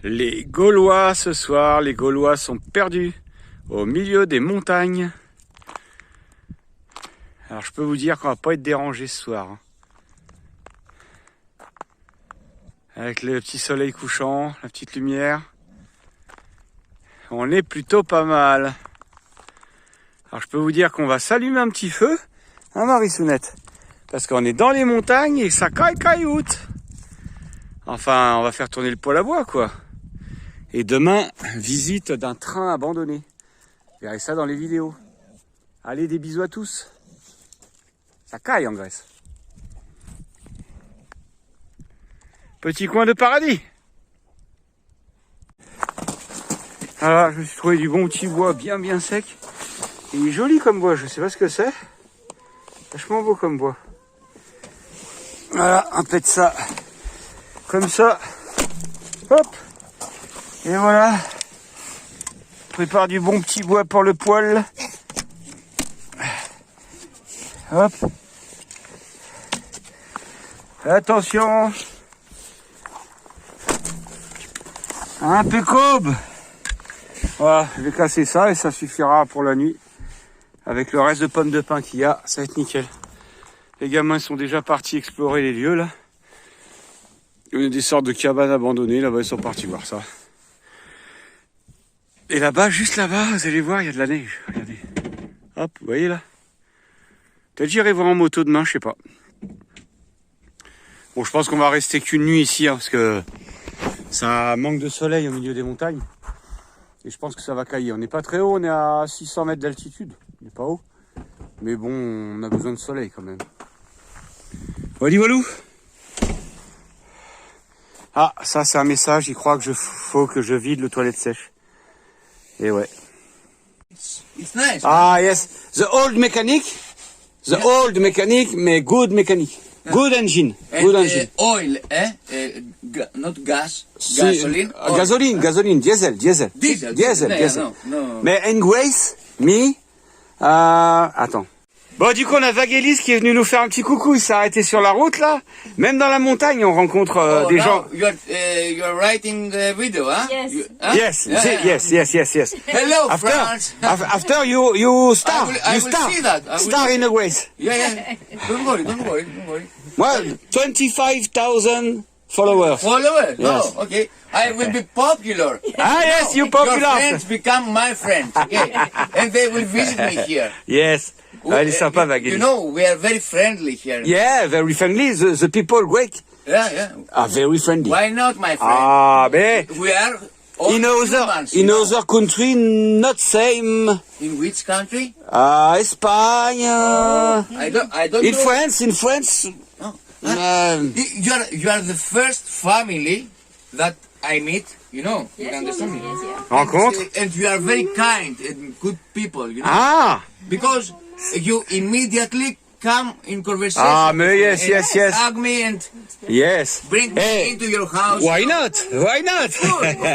Les Gaulois ce soir, les Gaulois sont perdus au milieu des montagnes. Alors je peux vous dire qu'on va pas être dérangé ce soir. Avec le petit soleil couchant, la petite lumière. On est plutôt pas mal. Alors je peux vous dire qu'on va s'allumer un petit feu, hein Marie-Sounette? Parce qu'on est dans les montagnes et ça caille-cailloute. Enfin, on va faire tourner le poêle à bois quoi. Et demain, visite d'un train abandonné. Vous verrez ça dans les vidéos. Allez, des bisous à tous. Ça caille en Grèce. Petit coin de paradis. Alors, je me suis trouvé du bon petit bois bien sec. Il est joli comme bois, je sais pas ce que c'est. Vachement beau comme bois. Voilà, un peu de ça. Comme ça. Hop. Et voilà. Prépare du bon petit bois pour le poêle. Hop. Attention. Impeccable. Voilà, je vais casser ça et ça suffira pour la nuit. Avec le reste de pommes de pin qu'il y a, ça va être nickel. Les gamins sont déjà partis explorer les lieux là. Il y a des sortes de cabanes abandonnées, là-bas ils sont partis voir ça. Et là-bas, juste là-bas, vous allez voir, il y a de la neige. Regardez. Hop, vous voyez là? Peut-être j'irai voir en moto demain, je sais pas. Bon, je pense qu'on va rester qu'une nuit ici, hein, parce que ça manque de soleil au milieu des montagnes. Et je pense que ça va cailler. On n'est pas très haut, on est à 600 mètres d'altitude. On n'est pas haut. Mais bon, on a besoin de soleil quand même. Voilà, walou. Ah, ça c'est un message, il croit que faut que je vide le toilette sèche. Et ouais. It's nice. Ah yes, the old mechanic, mais good mechanic, good engine, good engine. Oil, not gas, gasoline. Gasoline, diesel. No. Mais en Grace, attends. Bon, du coup, on a Vagelis qui est venu nous faire un petit coucou. Il s'est arrêté sur la route, là. Même dans la montagne, on rencontre des gens. You're writing the video, huh? Yes. Yes. Hello, France. After you star. I will see that. Star in a Grace. Yeah. Don't worry. Well, 25,000 followers. Followers? Yes. No, okay. I will be popular. Yes, you popular. Your friends become my friends, okay? And they will visit me here. Yes. Elle est sympa, Vagelis. You know, we are very friendly here. Yeah, very friendly. The people Greek are very friendly. Why not, my friend? Ah, mais We are all humans, in other country, not same. In which country? Espagne. I don't In know. France. No. You are the first family that I meet. You know, you understand me. Rencontre. And you are very kind and good people. You know. Ah. Because you immediately come in conversation. Ah, mais yes. Hug me and Yes. bring me into your house. Why not? Of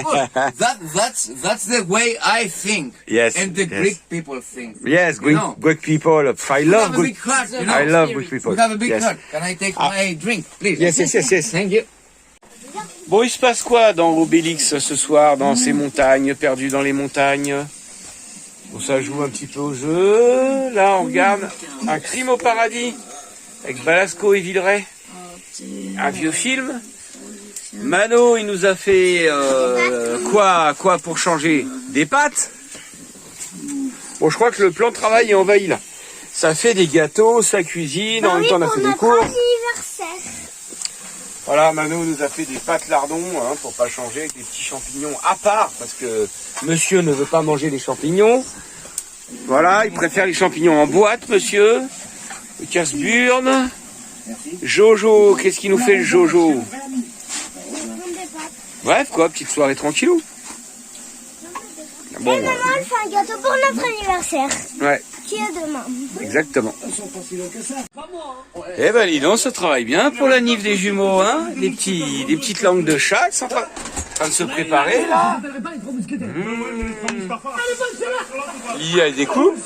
course. That's the way I think. Yes, And the yes. Greek people think. Yes, Greek people. I We love have a big Greek. heart, you know. I love Greek people. We have a big Yes. heart. Can I take my drink, please? Yes. Thank you. Bon, il se passe quoi dans Obélix ce soir, dans ces montagnes, perdues dans les montagnes? Bon, ça joue un petit peu au jeu. Là, on regarde un crime au paradis avec Balasco et Villeray. Un vieux film. Mano, il nous a fait quoi pour changer? Des pâtes. Bon, je crois que le plan de travail est envahi là. Ça fait des gâteaux, ça cuisine, en même temps on a fait des cours. Voilà, Mano nous a fait des pâtes lardons, hein, pour pas changer, avec des petits champignons à part, parce que monsieur ne veut pas manger les champignons. Voilà, il préfère les champignons en boîte, monsieur. Le casse-burne. Jojo, qu'est-ce qu'il nous fait le Jojo? Bref, quoi, petite soirée tranquillou. Bon, Maman, elle fait un gâteau pour notre anniversaire. Ouais. Qui est demain. Exactement. Eh ben, dis donc, ça travaille bien pour la nif des jumeaux, hein. Les petites langues de chat, elles sont en train de se préparer, là. Il y a des coups.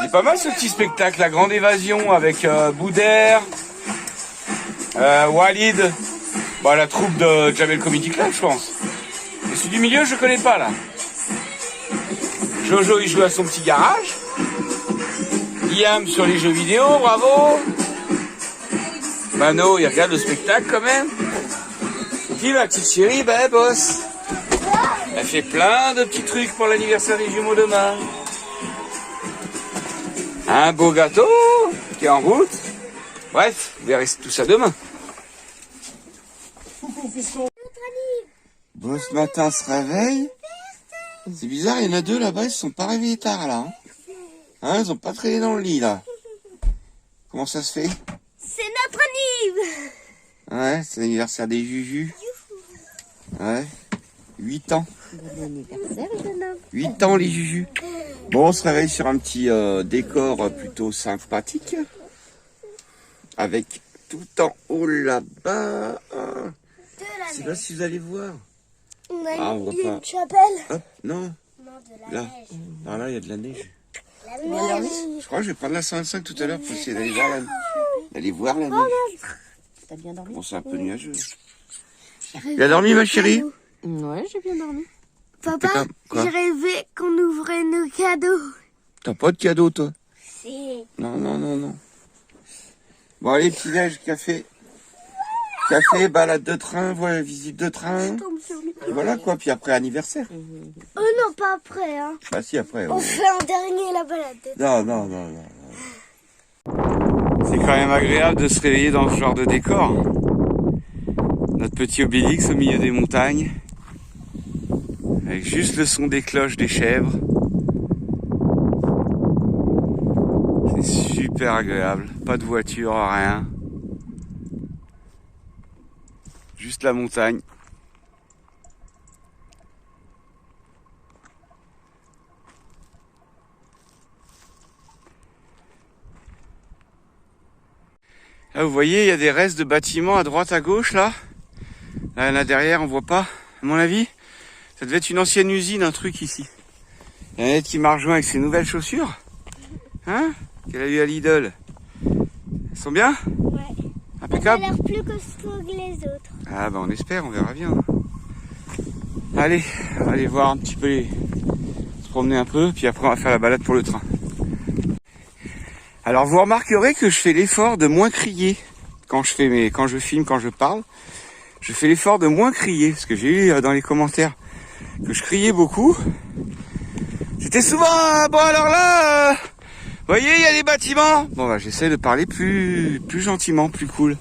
C'est pas mal ce petit spectacle, la grande évasion avec Boudère, Walid Bah, la troupe de Jamel Comedy Club, je pense. Et celui du milieu, je connais pas, là. Jojo, il joue à son petit garage. Liam sur les jeux vidéo, bravo. Mano, il regarde le spectacle quand même. Et puis ma petite chérie, bah, elle bosse. Elle fait plein de petits trucs pour l'anniversaire des jumeaux demain. Un beau gâteau qui est en route. Bref, vous verrez tout ça demain. Bon, ce matin, on se réveille. C'est bizarre, il y en a deux là-bas, ils se sont pas réveillés tard là. Hein, ils ont pas traîné dans le lit là. Comment ça se fait? C'est notre anniv. Ouais, c'est l'anniversaire des Juju. Ouais, 8 ans. Bon anniversaire, jeune homme. 8 ans les Juju. Bon, on se réveille sur un petit décor plutôt sympathique. Avec tout en haut là-bas. Je sais pas si vous allez voir. On a Ah, on voit pas. une chapelle. Hop, non, Non, de la là. neige. Ah, là, il y a de la neige. La neige. Je crois que je vais prendre la 125 tout à l'heure pour essayer d'aller voir la neige. T'as bien dormi? Bon, c'est un peu nuageux. Tu as dormi, ma chérie? Ouais, j'ai bien dormi. Papa, Quoi? j'ai rêvé qu'on ouvrait nos cadeaux. T'as pas de cadeau, toi? Si. Non, non, non, non. Bon, allez, petit-déj, café. Café, balade de train, voilà, visite de train. Et voilà quoi, puis après anniversaire. Oh non, pas après, hein. Bah si, après. On fait en dernier la balade. Non, non, non, non. C'est quand même agréable de se réveiller dans ce genre de décor. Notre petit Obélix au milieu des montagnes. Avec juste le son des cloches des chèvres. C'est super agréable. Pas de voiture, rien. Juste la montagne. Là, vous voyez, il y a des restes de bâtiments à droite, à gauche, là. Là, derrière, on voit pas. À mon avis, ça devait être une ancienne usine, un truc ici. Il y en a qui m'a rejoint avec ses nouvelles chaussures. Hein? Qu'elle a eu à Lidl. Elles sont bien? Ouais. Ça a Impeccable? l'air plus costaud que les autres. Ah bah on espère, on verra bien. Allez, on va aller voir un petit peu, se promener un peu, puis après on va faire la balade pour le train. Alors vous remarquerez que je fais l'effort de moins crier quand je filme, quand je parle. Je fais l'effort de moins crier, parce que j'ai eu dans les commentaires que je criais beaucoup. C'était souvent, bon alors là, vous voyez, il y a des bâtiments. Bon bah j'essaie de parler plus gentiment, plus cool.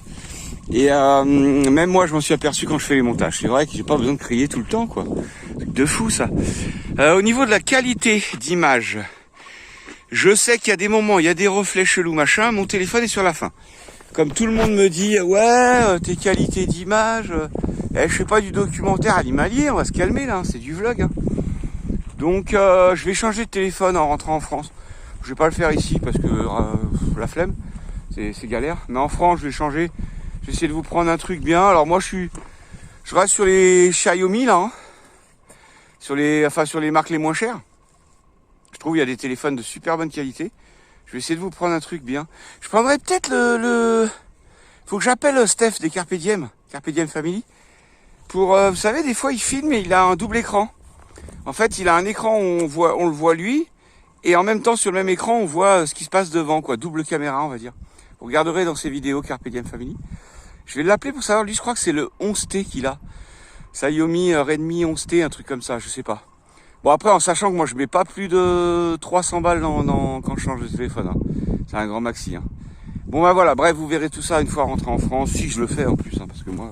Et même moi je m'en suis aperçu quand je fais les montages. C'est vrai que j'ai pas besoin de crier tout le temps, quoi. Truc de fou ça. Au niveau de la qualité d'image, je sais qu'il y a des moments, il y a des reflets chelous, machin, mon téléphone est sur la fin. Comme tout le monde me dit, ouais, tes qualités d'image, je fais pas du documentaire animalier, on va se calmer là, c'est du vlog. Hein. Donc je vais changer de téléphone en rentrant en France. Je vais pas le faire ici parce que la flemme, c'est galère. Mais en France, je vais changer. Je vais essayer de vous prendre un truc bien. Alors moi, je reste sur les Xiaomi là, hein. Sur les marques les moins chères. Je trouve il y a des téléphones de super bonne qualité. Je vais essayer de vous prendre un truc bien. Je prendrai peut-être faut que j'appelle Steph des Carpe Diem Family. Pour, vous savez, des fois il filme et il a un double écran. En fait, il a un écran où on le voit lui, et en même temps sur le même écran on voit ce qui se passe devant, quoi. Double caméra, on va dire. Vous regarderez dans ses vidéos Carpe Diem Family. Je vais l'appeler pour savoir. Lui, je crois que c'est le 11T qu'il a. Xiaomi Redmi 11T, un truc comme ça, je sais pas. Bon, après, en sachant que moi, je mets pas plus de 300 balles quand je change de téléphone. Hein. C'est un grand maxi. Hein. Bon, bah voilà, bref, vous verrez tout ça une fois rentré en France. Si je le fais en plus, hein, parce que moi...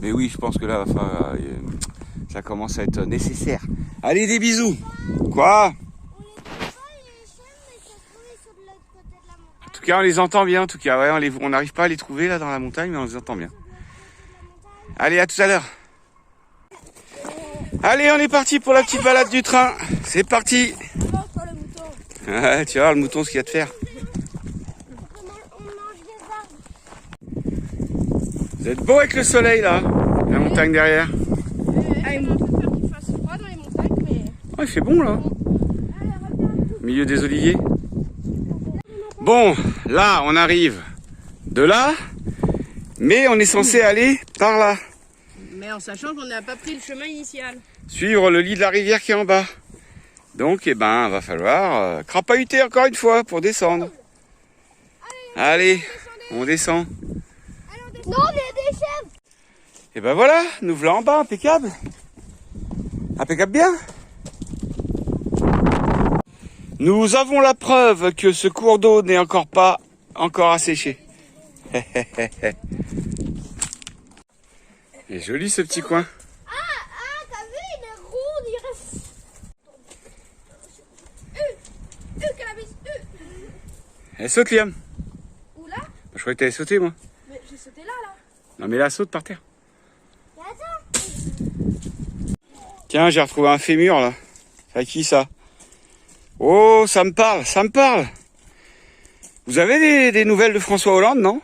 Mais oui, je pense que là, ça commence à être nécessaire. Allez, des bisous. Quoi? En tout cas, on les entend bien. En tout cas, ouais, on n'arrive pas à les trouver là dans la montagne, mais on les entend bien. Allez, à tout à l'heure. Allez, on est parti pour la petite balade du train. C'est parti. Ouais, tu vas voir le mouton, ce qu'il y a de faire. Vous êtes beau avec le soleil là, la montagne derrière. Oh, il fait bon là. Au milieu des oliviers. Bon, là, on arrive de là, mais on est censé aller par là. Et en sachant qu'on n'a pas pris le chemin initial. Suivre le lit de la rivière qui est en bas. Donc, eh ben, va falloir crapahuter encore une fois pour descendre. Allez, on descend. Non, il y a des chèvres. Et ben voilà, nous voilà en bas, impeccable. Impeccable bien. Nous avons la preuve que ce cours d'eau n'est pas encore asséché. Il est joli ce petit coin. T'as vu, il est rond, il reste. Elle saute, Liam. Où là? Je croyais que t'allais sauter, moi. Mais j'ai sauté là. Non, mais là, saute par terre. Attends. Tiens, j'ai retrouvé un fémur, là. C'est à qui, ça? Oh, ça me parle, ça me parle. Vous avez des nouvelles de François Hollande, non?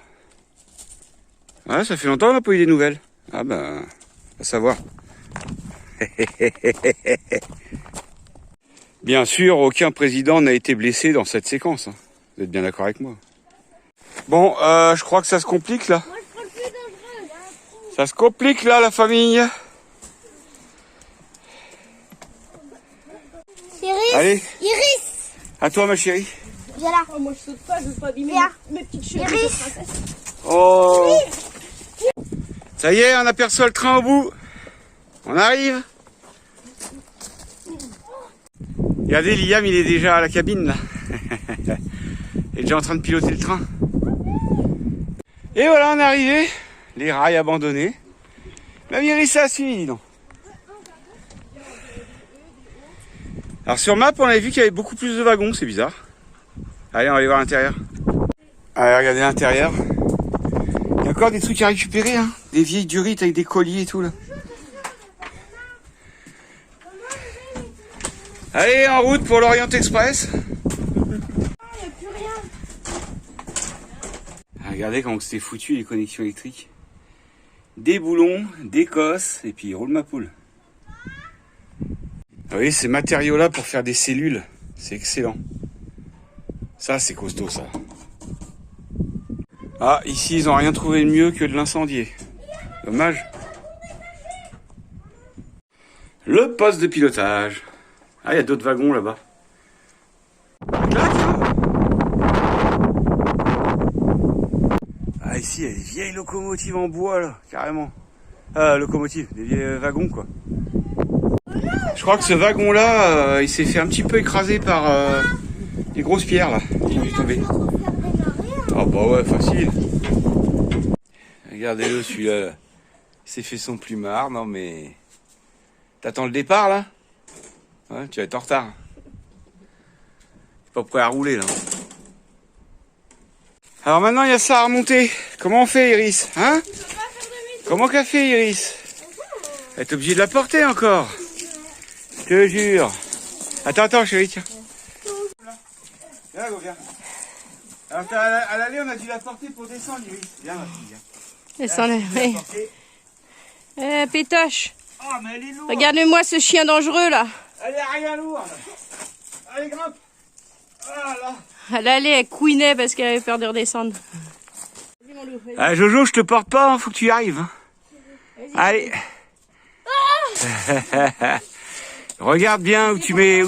Ouais, ça fait longtemps qu'on n'a pas eu des nouvelles. Ah ben, à savoir. Bien sûr, aucun président n'a été blessé dans cette séquence. Hein. Vous êtes bien d'accord avec moi? Bon, je crois que ça se complique là. Moi, je prends le plus dangereux. Là. Ça se complique là, la famille. Iris. Allez, Iris. à toi ma chérie. Viens là. Oh, moi je saute pas, je veux pas abîmer Viens. mes petites cheveux. Iris. Oh. Ça y est, on aperçoit le train au bout. On arrive. Regardez, Liam, il est déjà à la cabine là. Il est déjà en train de piloter le train. Et voilà, on est arrivé. Les rails abandonnés. Même Iris a suivi, dis donc. Alors sur map, on avait vu qu'il y avait beaucoup plus de wagons, c'est bizarre. Allez, on va aller voir l'intérieur. Allez, regardez l'intérieur. Il y a encore des trucs à récupérer, hein. Des vieilles durites avec des colliers et tout là. Allez, en route pour l'Orient Express. Ah, regardez comment c'était foutu les connexions électriques. Des boulons, des cosses, et puis roule ma poule. Ah oui, ces matériaux-là pour faire des cellules, c'est excellent. Ça, c'est costaud, ça. Ah, ici, ils n'ont rien trouvé de mieux que de l'incendier. Dommage. Le poste de pilotage. Ah, il y a d'autres wagons là-bas. Là, tiens. Ah, ici, il y a des vieilles locomotives en bois, là, carrément. Locomotives, des vieux wagons, quoi. Je crois que ce wagon-là, il s'est fait un petit peu écraser par des grosses pierres, là. Il est tombé. Ah bah ouais, facile. Regardez-le, celui-là. Il s'est fait son plumard, non mais... T'attends le départ, là? Ouais, tu vas être en retard. T'es pas prêt à rouler, là. Alors maintenant, il y a ça à remonter. Comment on fait, Iris? Hein? Comment qu'a fait, Iris? Elle est obligée de la porter encore. Je te jure. Attends, chérie, tiens. Viens, go, viens. Alors, à l'aller, on a dû la porter pour descendre, Iris. Viens, ma fille, viens. Descendez, oui. Pétoche. Oh, mais elle est lourde. Regardez-moi ce chien dangereux là. Elle est rien lourde. Allez, grimpe. Ah là. Elle allait, elle couinait parce qu'elle avait peur de redescendre. Ah, Jojo, je te porte pas, hein, faut que tu y arrives. Hein. Allez. Regarde bien où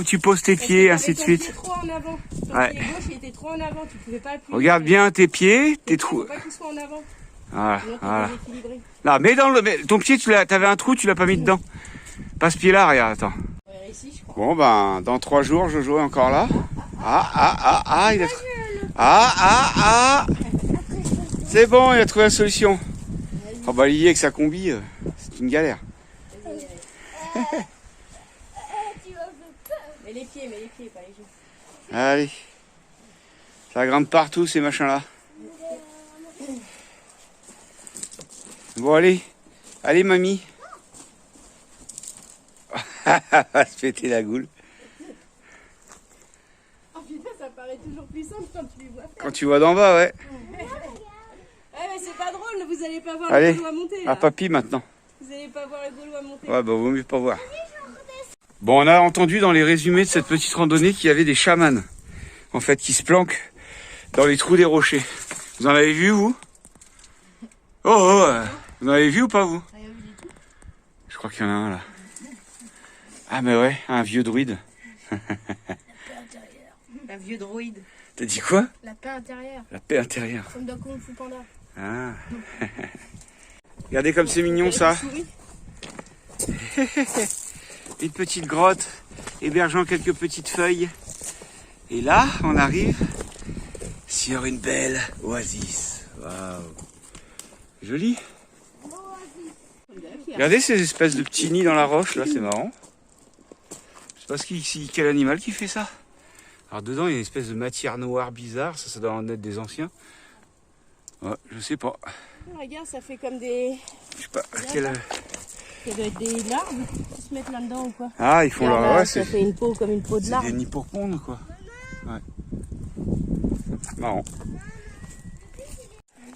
tu poses tes pieds, ainsi de suite. Trop en avant. Ton Ouais. pied gauche, il était trop en avant, tu pouvais pas appuyer. Regarde bien tes pieds, tes Il trous. faut pas qu'il soit en avant. Voilà, Sinon, t'es voilà. déséquilibré. Non, mais ton pied, t'avais un trou, tu l'as pas mis dedans. Pas ce pied-là, regarde, attends. Ici, je crois. Bon, ben, dans 3 jours, Jojo est encore là. Il a... C'est bon, il a trouvé la solution. Oh bah, lié avec sa combi, c'est une galère. Mets les pieds, pas les genoux. Allez. Ça grimpe partout, ces machins-là. Bon, allez. Allez, mamie. Va se péter la goule. Oh putain, ça paraît toujours plus simple quand tu les vois faire. Quand tu vois d'en bas, ouais. Mais c'est pas drôle, vous allez pas voir Allez, le goulot à monter là. à papy maintenant. Vous allez pas voir le goulot à monter. Ouais, bah, vaut mieux pas voir. Bon, on a entendu dans les résumés de cette petite randonnée qu'il y avait des chamans, en fait, qui se planquent dans les trous des rochers. Vous en avez vu, vous? Vous en avez vu ou pas, vous? crois qu'il y en a un là. Ah mais ouais, un vieux druide. Un vieux droïde. T'as dit quoi? La paix intérieure. La paix intérieure. Comme dans Kung Fu Panda. Ah. Regardez comme c'est mignon ça. Une petite grotte hébergeant quelques petites feuilles. Et là, on arrive sur une belle oasis. Waouh. Joli. Regardez ces espèces de petits nids dans la roche là, c'est marrant. Je sais pas quel animal qui fait ça. Alors dedans il y a une espèce de matière noire bizarre, ça doit en être des anciens. Ouais, je sais pas. Regarde, ça fait comme des... Je sais pas. Quel... Ça doit être des larves qui se mettent là-dedans ou quoi. Ah, ils font Regarde, leur... là, Ouais, ça fait une peau comme une peau de c'est larve. des nids pour pondre quoi. Ouais. Marrant.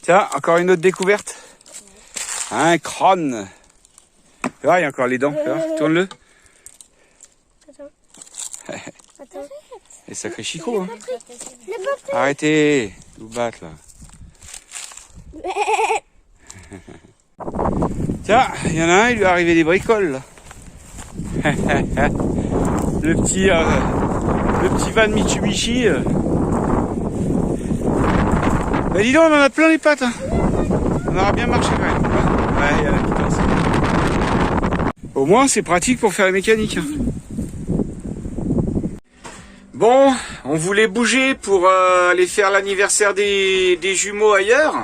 Tiens, encore une autre découverte. Un crâne. Tu vois, il y a encore les dents. Tu vois, tourne-le. Attends. Et sacré chicot, hein. Arrêtez de vous battre, là. Tiens, il y en a un, il lui est arrivé des bricoles, là. le petit van Mitsubishi. Bah dis donc, on en a plein les pattes, hein. On aura bien marché, quand même. Ouais, il y a la pitance. Au moins, c'est pratique pour faire la mécanique, hein. Bon, on voulait bouger pour aller faire l'anniversaire des jumeaux ailleurs.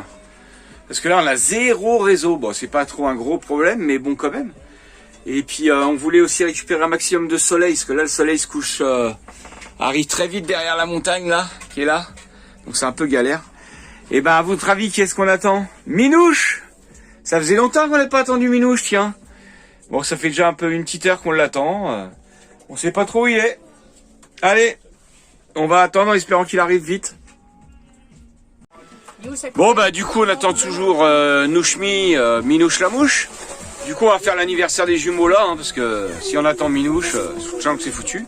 Parce que là, on a zéro réseau. Bon, c'est pas trop un gros problème, mais bon, quand même. Et puis, on voulait aussi récupérer un maximum de soleil. Parce que là, le soleil se couche, arrive très vite derrière la montagne, là, qui est là. Donc, c'est un peu galère. Et ben, à votre avis, qu'est-ce qu'on attend? Minouche! Ça faisait longtemps qu'on n'avait pas attendu Minouche, tiens. Bon, ça fait déjà un peu une petite heure qu'on l'attend. On sait pas trop où il est. Allez, on va attendre en espérant qu'il arrive vite. Bon bah du coup on attend toujours Nouchmi, Minouche la mouche. Du coup on va faire l'anniversaire des jumeaux là, hein, parce que si on attend Minouche, je sens que c'est foutu.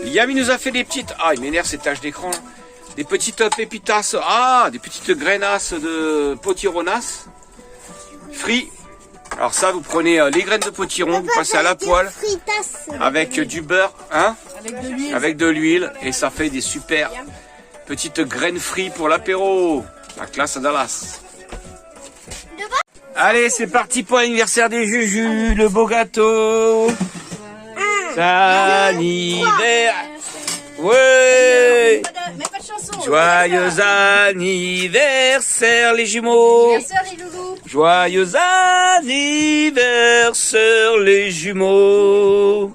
Yami nous a fait des petites... Ah il m'énerve ces taches d'écran là. Des petites pépitas, des petites grainasses de potironas. Frits. Alors ça vous prenez les graines de potiron, vous passez à la poêle. Avec du beurre, hein? Avec de l'huile. Et ça fait des super petites graines frites pour l'apéro. La classe à Dallas. Allez, c'est parti pour l'anniversaire des Juju, le beau gâteau. Anniversaire. Ouais. Mais pas de chanson. Joyeux anniversaire les jumeaux. Anniversaire les loulous. Joyeux anniversaire les jumeaux.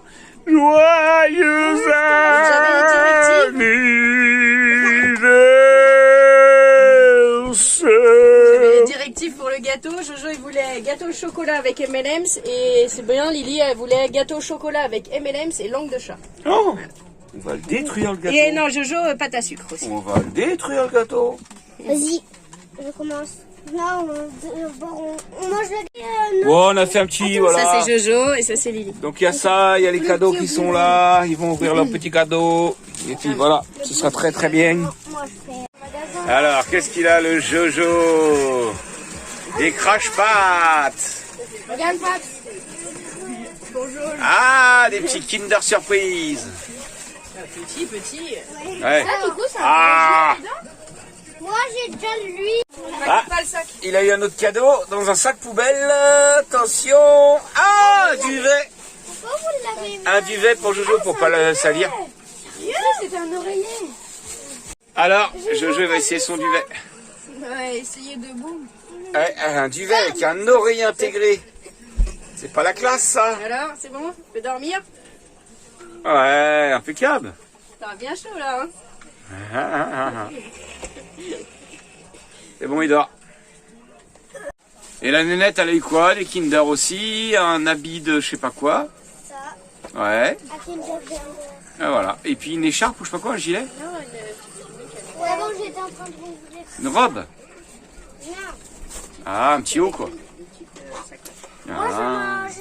Joyeux anniversaire. J'avais les directives pour le gâteau. Jojo il voulait gâteau au chocolat avec M&M's et c'est bien. Lily elle voulait gâteau au chocolat avec M&M's et langue de chat. Oh, on va le détruire le gâteau. Et non Jojo pâte à sucre aussi. On va le détruire le gâteau. Vas-y, je commence. Non, on mange le... Bon, on a fait un petit, voilà. Ça c'est Jojo et ça c'est Lily. Donc il y a ça, il y a les cadeaux qui sont là. Ils vont ouvrir leurs petits cadeaux. Et puis voilà, ce sera très très bien. Moi, je fais... Alors, qu'est-ce qu'il a le Jojo? Des crash-pattes. Regarde, Pat. Ah, des petits Kinder Surprise. Petit. Ouais. Ah, du coup, ça Ah, Moi, j'ai déjà lui. ah, Pas le sac. il a eu un autre cadeau dans un sac poubelle. Attention. Ah, duvet. Pourquoi vous l'avez mis? Un duvet pour Jojo pour pas le salir. C'est un oreiller. Alors, Jojo va essayer son duvet. Ouais, essayez debout. Ouais, un duvet avec un oreiller intégré. C'est pas la classe, ça. Alors, c'est bon? Tu peux dormir? Ouais, impeccable. T'as bien chaud là, hein? C'est bon, il dort. Et la nénette, elle a eu quoi? Des Kinder aussi, un habit de je sais pas quoi. Ça, Ouais, à Kinder Bueno. et voilà. Et puis une écharpe ou je sais pas quoi, un gilet. Ouais, avant, j'étais en train de rouvrir. Une robe. Non. Ah, un petit haut, quoi. Moi, je Ah. mange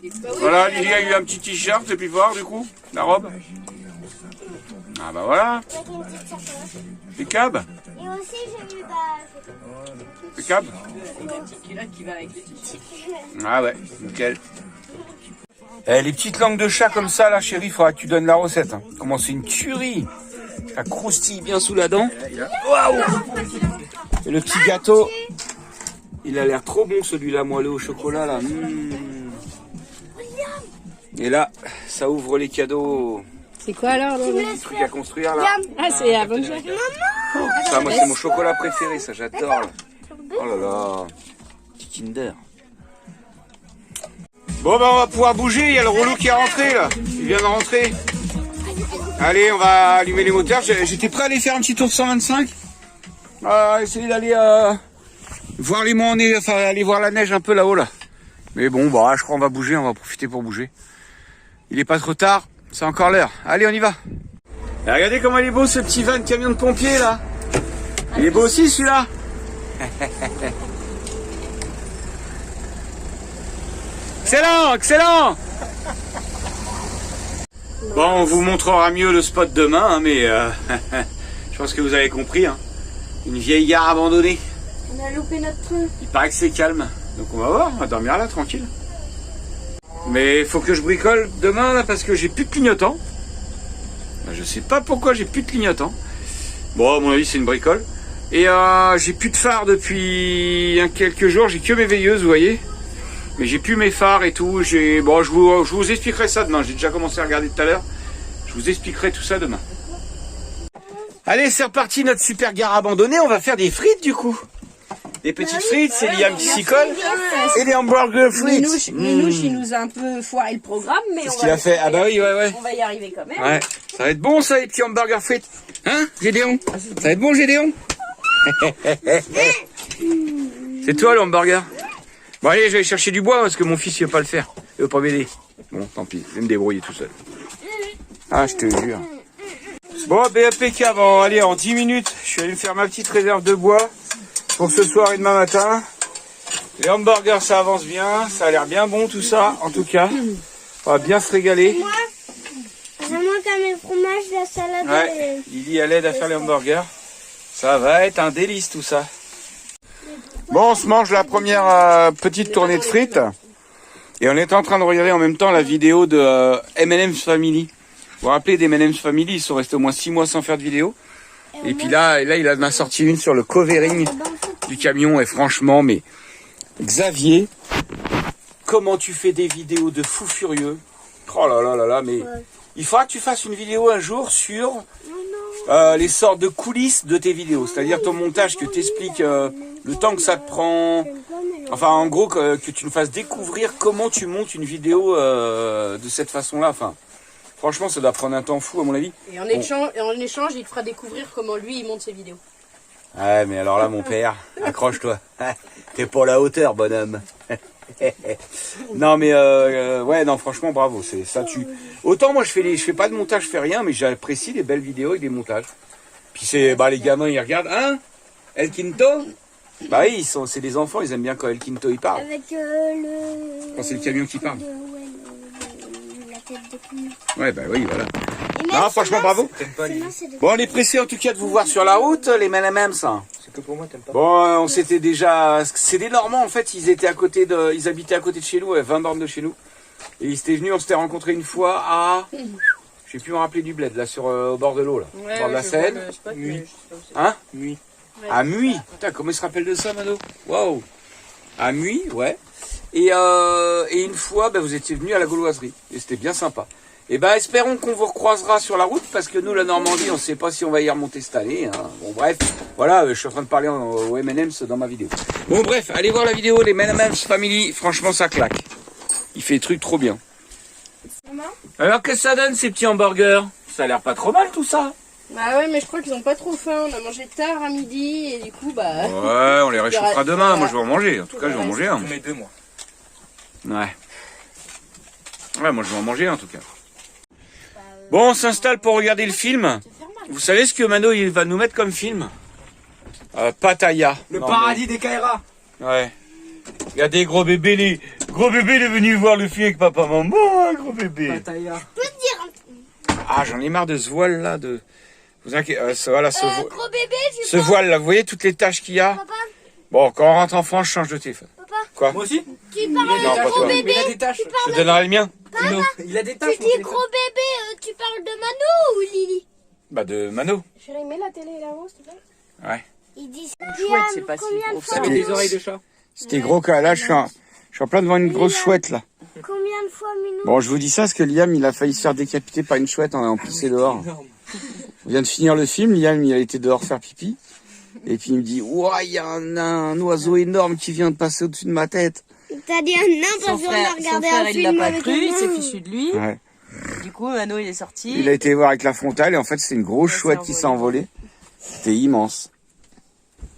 les petits. Voilà, Lily a eu un petit t-shirt, et puis voir, du coup, la robe. Ah bah voilà, Avec une petite sacoche. impeccable. Et aussi, j'ai eu, Impeccable. Qui va avec les t-shirts. Ah ouais, nickel. Eh, les petites langues de chat comme ça, là, chérie, faudra que tu donnes la recette. Hein. Comment c'est une tuerie. Ça croustille bien sous la dent. Waouh! Et le petit gâteau, il a l'air trop bon celui-là, moelleux au chocolat, là. Et là, ça ouvre les cadeaux. C'est quoi alors Petit truc à construire, là. Ah, c'est la bonne chose. Ça, moi, c'est mon chocolat préféré, ça, j'adore. Là. Oh là là. Petit Kinder. Bon, ben, on va pouvoir bouger. Il y a le rouleau qui est rentré, là. Il vient de rentrer. Allez, on va allumer les moteurs. J'étais prêt à aller faire un petit tour de 125. Essayer d'aller voir les monts, enfin, aller voir la neige un peu là-haut, là. Mais bon, bah, je crois qu'on va bouger. On va profiter pour bouger. Il est pas trop tard. C'est encore l'heure. Allez, on y va. Et regardez comment il est beau, ce petit van camion de pompier, là. Il est beau aussi, celui-là. Excellent, excellent. Bon, on vous montrera mieux le spot demain, hein, mais je pense que vous avez compris. Hein. Une vieille gare abandonnée. On a loupé notre truc. Il paraît que c'est calme. Donc on va voir, on va dormir là, tranquille. Mais il faut que je bricole demain, là, parce que j'ai plus de clignotant. Je sais pas pourquoi j'ai plus de clignotant. Bon, à mon avis, c'est une bricole. Et j'ai plus de phare depuis quelques jours. J'ai que mes veilleuses, vous voyez. Mais j'ai plus mes phares et tout. Bon, je vous expliquerai ça demain. J'ai déjà commencé à regarder tout à l'heure. Je vous expliquerai tout ça demain. Allez, c'est reparti, notre super gare abandonnée. On va faire des frites, du coup. Des petites frites, c'est Liam qui s'y colle. Et des hamburgers frites. Minouche, il nous a un peu foiré le programme, mais Qu'est-ce qu'il a fait? Ah bah oui, ouais. On va y arriver quand même. Ouais, ça va être bon, ça, les petits hamburgers frites. Hein, Gédéon? Ça va être bon, Gédéon? C'est toi, le hamburger? Bon, allez, je vais aller chercher du bois, parce que mon fils, il veut pas le faire. Il veut pas m'aider. Bon, tant pis, je vais me débrouiller tout seul. Ah, je te jure. Bon, BAPK, bon, allez, en 10 minutes, je suis allé me faire ma petite réserve de bois pour ce soir et demain matin. Les hamburgers, ça avance bien, ça a l'air bien bon tout ça, en tout cas. On va bien se régaler. Moi, vraiment comme le fromage, la salade. Ouais, Lily elle aide à faire les hamburgers. Ça va être un délice tout ça. Bon, on se mange la première petite tournée de frites. Et on est en train de regarder en même temps la vidéo de M&M's Family. Vous vous rappelez des M&M's Family, ils sont restés au moins 6 mois sans faire de vidéo. Et puis là, il en a sorti une sur le covering du camion. Et franchement, mais Xavier, comment tu fais des vidéos de fou furieux? Oh là là là là, mais il faudra que tu fasses une vidéo un jour sur les sortes de coulisses de tes vidéos. C'est-à-dire ton montage, que tu expliques le temps que ça te prend. Enfin, en gros, que tu nous fasses découvrir comment tu montes une vidéo de cette façon-là. Enfin, franchement, ça doit prendre un temps fou, à mon avis. Et en échange, il te fera découvrir comment lui, il monte ses vidéos. Ouais, mais alors là, mon père, accroche-toi. T'es pas à la hauteur, bonhomme. Non, mais ouais, non, franchement, bravo. C'est ça. Autant moi, je fais pas de montage, je fais rien, mais j'apprécie les belles vidéos et des montages. Puis c'est, les gamins, ils regardent, hein, El Quinto. Bah oui, c'est des enfants, ils aiment bien quand El Quinto il parle. Avec le. Quand c'est le camion qui parle. La tête de camion. Ouais, bah oui, voilà. Et Non, franchement, bravo. Bon, on est pressé en tout cas de vous voir sur la route, les M&M's. C'est que pour moi, t'aimes pas. Bon, on s'était déjà... C'est des Normands, en fait, ils habitaient à côté de chez nous, à 20 bornes de chez nous. Et ils étaient venus, on s'était rencontrés une fois à... Je sais plus me rappeler du bled, là, au bord de l'eau, là. Au bord de la Seine. Hein? Nuit. À Muy. Putain, comment il se rappelle de ça, Mano? Waouh. À Muy, ouais. Et une fois, vous étiez venus à la Gauloiserie. Et c'était bien sympa. Et espérons qu'on vous recroisera sur la route, parce que nous, la Normandie, on ne sait pas si on va y remonter cette année. Hein. Bon, bref, voilà, je suis en train de parler au M&M's dans ma vidéo. Bon, bref, allez voir la vidéo, les M&M's Family, franchement, ça claque. Il fait des trucs trop bien. Alors, qu'est-ce que ça donne, ces petits hamburgers? Ça a l'air pas trop mal, tout ça. Bah ouais, mais je crois qu'ils ont pas trop faim. On a mangé tard à midi, et du coup, Ouais, on les réchauffera demain. Moi, je vais en manger. En tout cas, je vais en manger un. Je mets 2 mois. Ouais. Ouais, moi, je vais en manger un, en tout cas. Bon, on s'installe pour regarder le film. Vous savez ce que Mano il va nous mettre comme film? Pattaya. Le paradis des Kaira. Ouais. Regardez, gros bébé, il est venu voir le film avec papa, maman, hein, gros bébé. Pattaya. Ah, j'en ai marre de ce voile là, vous inquiétez, voilà, Gros bébé, ce voile là, vous voyez toutes les taches qu'il y a? Papa, Bon, quand on rentre en France, je change de téléphone. papa, Quoi? Moi aussi. Tu Non, parles pas de gros toi. bébé. Il a des taches. Je te donnerai le mien. Il a des Tu taches. mon dis téléphone. gros bébé, tu parles de Mano ou Lily? Bah de Mano. Chérie, mets la télé là-haut, s'il te plaît. Ouais. Ils disent chouette, c'est pas si combien de gros. fois Ça met des oreilles de chat. C'était gros quand là, je suis en plein devant une grosse chouette là. Combien de fois Minou? Bon, je vous dis ça parce que Liam, il a failli se faire décapiter par une chouette en allant pisser dehors. On vient de finir le film, Liam, il a été dehors faire pipi. Et puis il me dit, ouah, il y a un oiseau énorme qui vient de passer au-dessus de ma tête. T'as dit un nain Son parce qu'on a frère, regardé un il l'a film pas avec cru, un il s'est nain. fichu de lui. Ouais. Du coup, Mano, il est sorti. Il a été voir avec la frontale et en fait, c'est une grosse s'est chouette qui s'est envolée. C'était immense.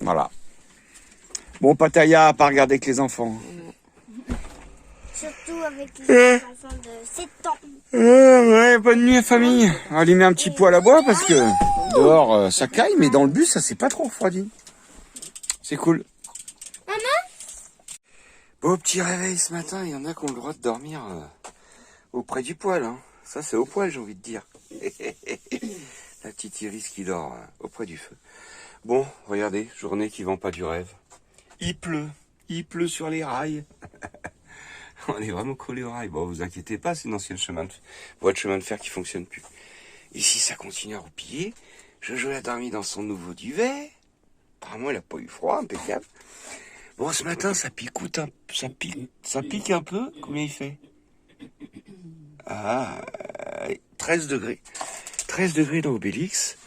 Voilà. Bon, Pattaya à pas regarder avec les enfants. Surtout avec les enfants de 7 ans. Ouais, bonne nuit famille. Allumez un petit poêle à bois parce que dehors ça caille, mais dans le bus ça s'est pas trop refroidi. C'est cool. Maman? Beau petit réveil ce matin, il y en a qui ont le droit de dormir auprès du poêle. Hein. Ça c'est au poêle j'ai envie de dire. La petite Iris qui dort auprès du feu. Bon, regardez, journée qui vend pas du rêve. Il pleut sur les rails. On est vraiment collé au rail. Bon, vous inquiétez pas, c'est une ancienne voie de chemin de fer qui fonctionne plus. Ici, ça continue à roupiller. Jojo a dormi dans son nouveau duvet. Apparemment, il a pas eu froid, impeccable. Bon, ce matin, ça pique un peu. Combien il fait? Ah, 13 degrés. 13 degrés dans Obélix.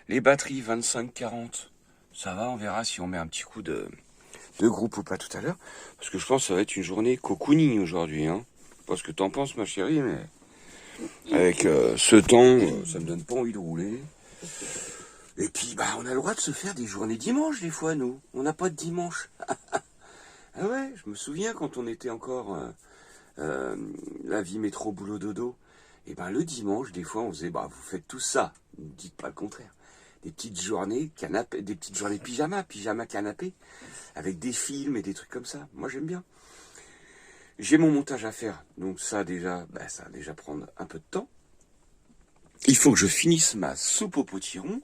Les batteries, 25-40. Ça va, on verra si on met un petit coup de groupe ou pas tout à l'heure. Parce que je pense que ça va être une journée cocooning aujourd'hui. Hein. Je sais pas ce que t'en penses, ma chérie, mais avec ce temps, ça me donne pas envie de rouler. Et puis, bah, on a le droit de se faire des journées dimanche, des fois, nous. On n'a pas de dimanche. Ah ouais, je me souviens quand on était encore la vie métro boulot dodo. Et ben le dimanche, des fois, on faisait, bah, vous faites tout ça. Ne dites pas le contraire. Des petites journées canapé, des petites journées pyjama canapé, avec des films et des trucs comme ça. Moi, j'aime bien. J'ai mon montage à faire, donc ça déjà, bah, ça va déjà prendre un peu de temps. Il faut que je finisse ma soupe au potiron.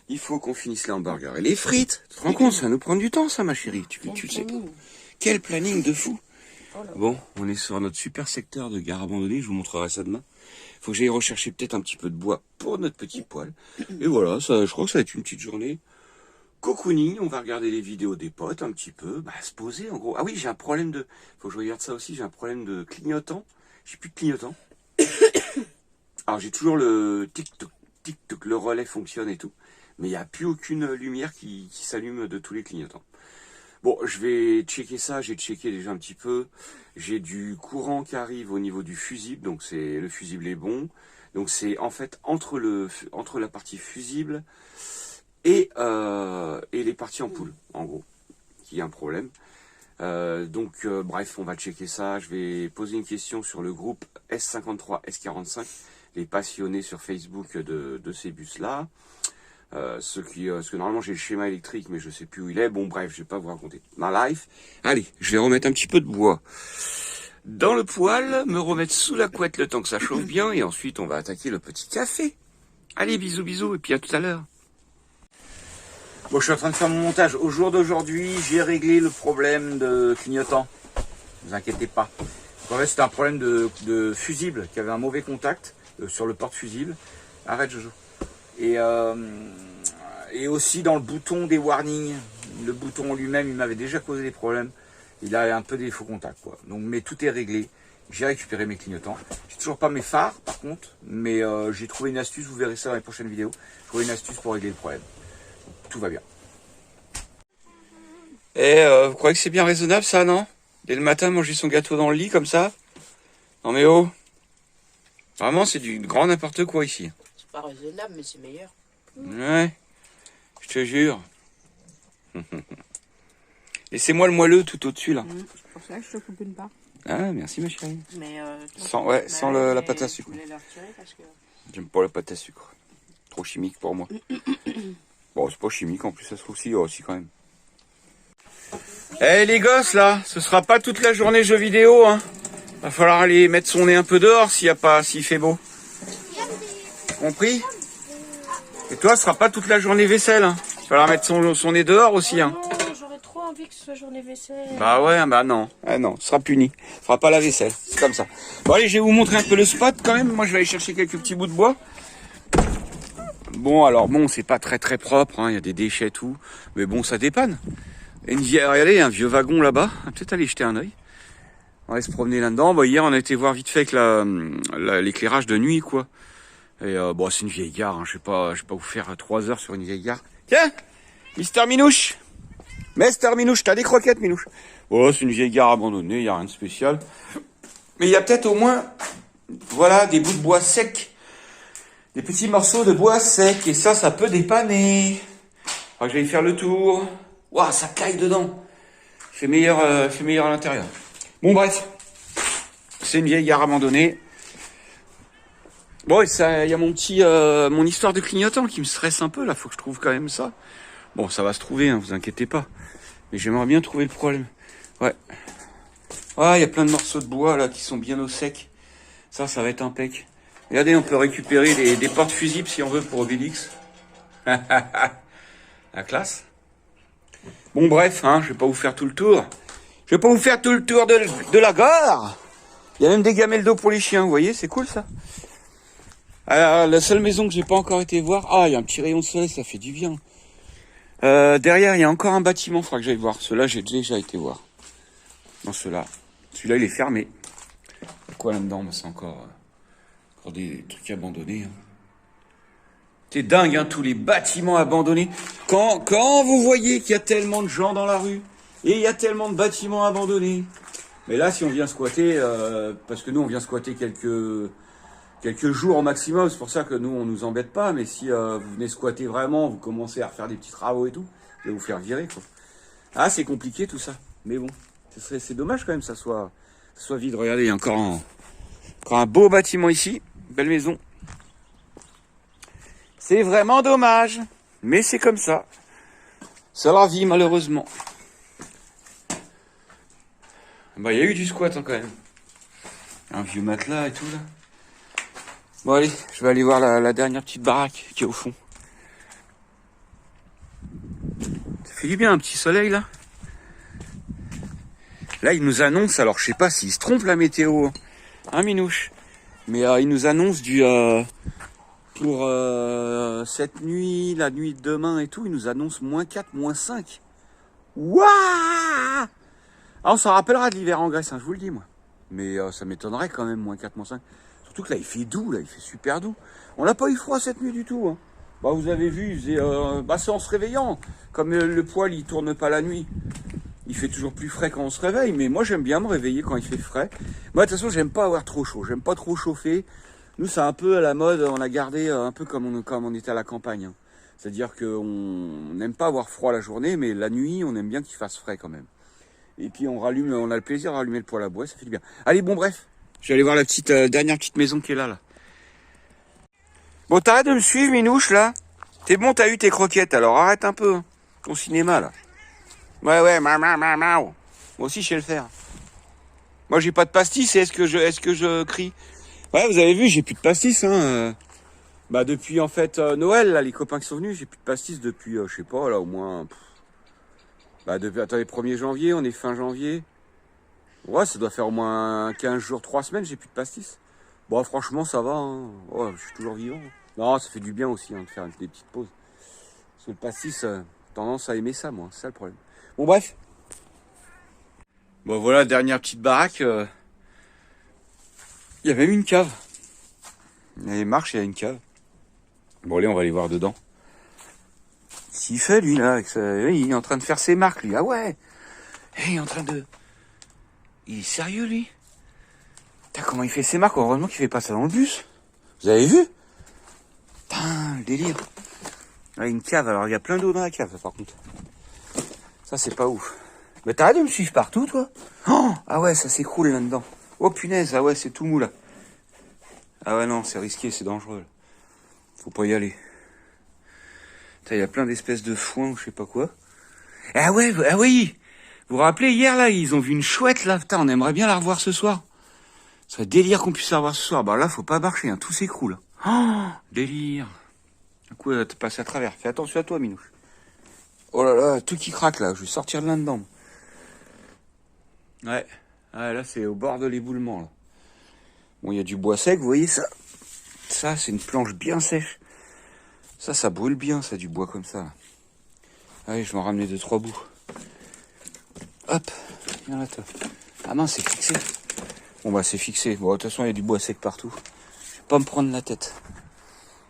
Il faut qu'on finisse les hamburgers et les frites. Tu te rends compte, ça va nous prendre du temps, ça, ma chérie. Tu le sais pas. Quel planning de fou. Bon, on est sur notre super secteur de gare abandonnée. Je vous montrerai ça demain. Faut que j'aille rechercher peut-être un petit peu de bois pour notre petit poêle. Et voilà, ça, je crois que ça va être une petite journée cocooning. On va regarder les vidéos des potes un petit peu. Bah, se poser en gros. Ah oui, j'ai un problème de... Faut que je regarde ça aussi. J'ai un problème de clignotant. J'ai plus de clignotant. Alors j'ai toujours le tic-toc, tic-toc. Le relais fonctionne et tout. Mais il n'y a plus aucune lumière qui s'allume de tous les clignotants. Bon, je vais checker ça. J'ai checké déjà un petit peu. J'ai du courant qui arrive au niveau du fusible. Donc le fusible est bon. Donc c'est en fait entre la partie fusible et les parties ampoule, en gros, qu'il y a un problème. Bref, on va checker ça. Je vais poser une question sur le groupe S53, S45, les passionnés sur Facebook de ces bus-là. Parce que normalement j'ai le schéma électrique, mais je sais plus où il est. Bon, bref, je vais pas vous raconter ma life. Allez, je vais remettre un petit peu de bois dans le poêle, me remettre sous la couette le temps que ça chauffe bien, et ensuite on va attaquer le petit café. Allez, bisous, bisous, et puis à tout à l'heure. Bon, je suis en train de faire mon montage. Au jour d'aujourd'hui, j'ai réglé le problème de clignotant. Ne vous inquiétez pas. En fait, c'était un problème de fusible, qui avait un mauvais contact sur le porte-fusible. Arrête, Jojo. Et aussi dans le bouton des warnings. Le bouton lui-même, il m'avait déjà causé des problèmes. Il a un peu des faux contacts, quoi. Donc, mais tout est réglé. J'ai récupéré mes clignotants. J'ai toujours pas mes phares, par contre. Mais j'ai trouvé une astuce. Vous verrez ça dans les prochaines vidéos. J'ai trouvé une astuce pour régler le problème. Donc, tout va bien. Et vous croyez que c'est bien raisonnable, ça, non? Dès le matin, manger son gâteau dans le lit, comme ça? Non, mais oh. Vraiment, c'est du grand n'importe quoi, ici. C'est pas raisonnable, mais c'est meilleur. Ouais. Je te jure. Laissez-moi le moelleux tout au-dessus, là. C'est pour ça que je te coupe une part. Ah, merci, ma chérie. Mais Sans la pâte à sucre. Je voulais la retirer parce que... J'aime pas la pâte à sucre. Trop chimique pour moi. Bon, c'est pas chimique, en plus, ça se trouve aussi quand même. Eh, les gosses, là, ce sera pas toute la journée jeux vidéo, hein. Va falloir aller mettre son nez un peu dehors s'il fait beau. Compris? Et toi, ce sera pas toute la journée vaisselle, hein. Il va falloir mettre son nez dehors aussi, hein. J'aurais trop envie que ce soit journée vaisselle. Bah ouais, bah non. Ah non, ce sera puni. Ce sera pas la vaisselle. C'est comme ça. Bon allez, je vais vous montrer un peu le spot quand même. Moi je vais aller chercher quelques petits bouts de bois. Bon alors bon, c'est pas très propre, hein. Il y a des déchets et tout. Mais bon, ça dépanne. Et regardez, il y a un vieux wagon là-bas. On va peut-être aller jeter un œil. On va se promener là-dedans. Bah, hier on a été voir vite fait avec l'éclairage de nuit quoi. Et bon, c'est une vieille gare, hein. Je vais pas vous faire 3 heures sur une vieille gare. Tiens, Mister Minouche. Mister Minouche, t'as des croquettes, Minouche? Oh, c'est une vieille gare abandonnée, il n'y a rien de spécial. Mais il y a peut-être au moins, voilà, des bouts de bois secs. Des petits morceaux de bois secs. Et ça peut dépanner. Faudra que j'aille faire le tour. Waouh, ça caille dedans. Il fait meilleur à l'intérieur. Bon, bref. C'est une vieille gare abandonnée. Bon, et ça, il y a mon histoire de clignotant qui me stresse un peu, là. Faut que je trouve quand même ça. Bon, ça va se trouver, hein, vous inquiétez pas. Mais j'aimerais bien trouver le problème. Ouais. Ah, il y a plein de morceaux de bois, là, qui sont bien au sec. Ça va être impec. Regardez, on peut récupérer des portes-fusibles, si on veut, pour Obélix. La classe. Bon, bref, hein, je vais pas vous faire tout le tour. Je vais pas vous faire tout le tour de la gare. Il y a même des gamelles d'eau pour les chiens, vous voyez, c'est cool, ça. Alors, la seule maison que j'ai pas encore été voir, ah, il y a un petit rayon de soleil, ça fait du bien. Derrière, il y a encore un bâtiment, il faudra que j'aille voir. Celui-là, j'ai déjà été voir. Non, celui-là. Celui-là, il est fermé. Quoi là-dedans? C'est encore des trucs abandonnés. Hein. C'est dingue, hein, tous les bâtiments abandonnés. Quand vous voyez qu'il y a tellement de gens dans la rue, et il y a tellement de bâtiments abandonnés. Mais là, si on vient squatter, parce que nous, on vient squatter quelques jours au maximum, c'est pour ça que nous, on nous embête pas, mais si vous venez squatter vraiment, vous commencez à refaire des petits travaux et tout, je vais vous faire virer, quoi. Ah, c'est compliqué tout ça, mais bon, c'est dommage quand même que ça soit vide. Regardez, il y a encore un beau bâtiment ici, belle maison. C'est vraiment dommage, mais c'est comme ça. C'est la vie, malheureusement. Bah, il y a eu du squat, hein, quand même. Un vieux matelas et tout, là. Bon, allez, je vais aller voir la dernière petite baraque qui est au fond. Ça fait du bien, un petit soleil, là. Là, il nous annonce, alors je sais pas s'il se trompe la météo, hein, Minouche. Mais il nous annonce pour cette nuit, la nuit de demain et tout, il nous annonce -4, -5. Waouh! Ah, on s'en rappellera de l'hiver en Grèce, hein, je vous le dis, moi. Mais ça m'étonnerait quand même, -4, -5. Surtout que là, il fait doux, là, il fait super doux. On n'a pas eu froid cette nuit du tout. Hein. Bah, vous avez vu, il faisait, c'est en se réveillant. Comme le poêle, il tourne pas la nuit. Il fait toujours plus frais quand on se réveille. Mais moi, j'aime bien me réveiller quand il fait frais. Moi, de toute façon, j'aime pas avoir trop chaud. J'aime pas trop chauffer. Nous, c'est un peu à la mode. On a gardé un peu comme on était à la campagne. Hein. C'est-à-dire qu'on n'aime pas avoir froid la journée, mais la nuit, on aime bien qu'il fasse frais quand même. Et puis, on a le plaisir de rallumer le poêle à bois. Ça fait du bien. Allez, bon, bref. Je vais aller voir la dernière petite maison qui est là. Bon, t'arrêtes de me suivre, Minouche, là. T'es bon, t'as eu tes croquettes, alors arrête un peu, hein, ton cinéma, là. Ouais, Moi aussi, je sais le faire. Moi, j'ai pas de pastis, est-ce que je crie? Ouais, vous avez vu, j'ai plus de pastis, hein. Bah, depuis, en fait, Noël, là, les copains qui sont venus, j'ai plus de pastis depuis, je sais pas, là, au moins... depuis, attendez, 1er janvier, on est fin janvier. Ouais, ça doit faire au moins 15 jours, 3 semaines, j'ai plus de pastis. Bon, franchement, ça va, hein. Ouais, je suis toujours vivant. Non, ça fait du bien aussi, hein, de faire des petites pauses. Parce que le pastis, tendance à aimer ça, moi, c'est ça le problème. Bon, bref. Bon, voilà, dernière petite baraque. Il y a même une cave. Il y a des marches, il y a une cave. Bon, allez, on va aller voir dedans. S'il fait, lui, là, il est en train de faire ses marques, lui. Ah ouais. Il est en train de... Il est sérieux, lui? Putain, comment il fait ses marques? Heureusement qu'il fait pas ça dans le bus. Vous avez vu? Putain, le délire. Là, une cave. Alors, il y a plein d'eau dans la cave, par contre. Ça, c'est pas ouf. Mais t'arrêtes de me suivre partout, toi? Oh, ah ouais, ça s'écroule là-dedans. Oh, punaise. Ah ouais, c'est tout mou, là. Ah ouais, non, c'est risqué, c'est dangereux. Là. Faut pas y aller. Putain, il y a plein d'espèces de foin ou je sais pas quoi. Ah ouais, ah oui. Vous vous rappelez, hier, là, ils ont vu une chouette, là. Putain, on aimerait bien la revoir ce soir. Ce serait délire qu'on puisse la revoir ce soir. Bah là, faut pas marcher, hein. Tout s'écroule. Oh, délire. Du coup, t'es passé à travers. Fais attention à toi, Minouche. Oh là là, tout qui craque, là. Je vais sortir de là-dedans. Ouais. Ah, là, c'est au bord de l'éboulement, là. Bon, il y a du bois sec, vous voyez ça? Ça, c'est une planche bien sèche. Ça brûle bien, ça, du bois comme ça. Là. Allez, je vais en ramener 2-3 bouts. Hop, viens là, toi. Ah mince, c'est fixé. Bon, bah, c'est fixé. Bon, de toute façon, il y a du bois sec partout. Je vais pas me prendre la tête.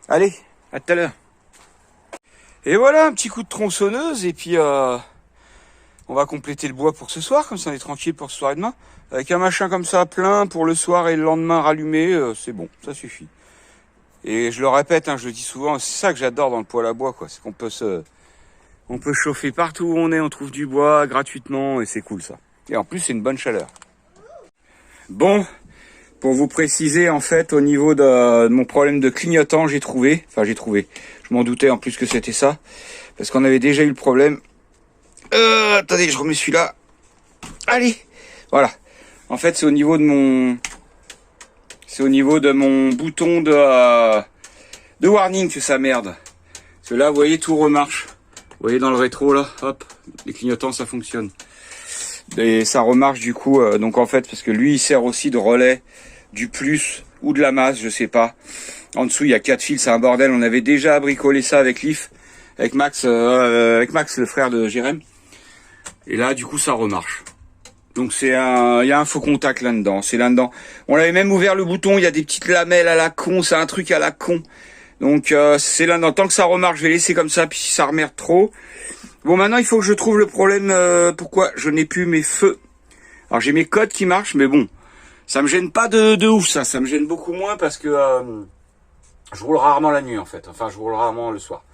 Allez, à tout à l'heure. Et voilà, un petit coup de tronçonneuse, et puis on va compléter le bois pour ce soir, comme ça on est tranquille pour ce soir et demain. Avec un machin comme ça plein pour le soir et le lendemain rallumé, c'est bon, ça suffit. Et je le répète, hein, je le dis souvent, c'est ça que j'adore dans le poêle à bois, quoi. C'est qu'on peut on peut chauffer partout où on est, on trouve du bois gratuitement, et c'est cool ça. Et en plus, c'est une bonne chaleur. Bon, pour vous préciser, en fait, au niveau de mon problème de clignotant, j'ai trouvé, je m'en doutais en plus que c'était ça, parce qu'on avait déjà eu le problème. Attendez, je remets celui-là. Allez, voilà. En fait, c'est au niveau de mon bouton de warning que ça merde. Parce que là, vous voyez, tout remarche. Vous voyez dans le rétro, là, hop, les clignotants, ça fonctionne. Et ça remarche du coup, donc en fait, parce que lui, il sert aussi de relais du plus ou de la masse, je sais pas. En dessous, il y a 4 fils, c'est un bordel. On avait déjà bricolé ça avec Leaf, avec Max, le frère de Jérém. Et là, du coup, ça remarche. Donc il y a un faux contact là-dedans, c'est là-dedans. On avait même ouvert le bouton, il y a des petites lamelles à la con, c'est un truc à la con. Donc c'est là-dedans, tant que ça remarche, je vais laisser comme ça, puis si ça remerde trop. Bon, maintenant il faut que je trouve le problème, pourquoi je n'ai plus mes feux. Alors j'ai mes codes qui marchent, mais bon, ça me gêne pas de ouf ça me gêne beaucoup moins parce que je roule rarement la nuit en fait, enfin je roule rarement le soir.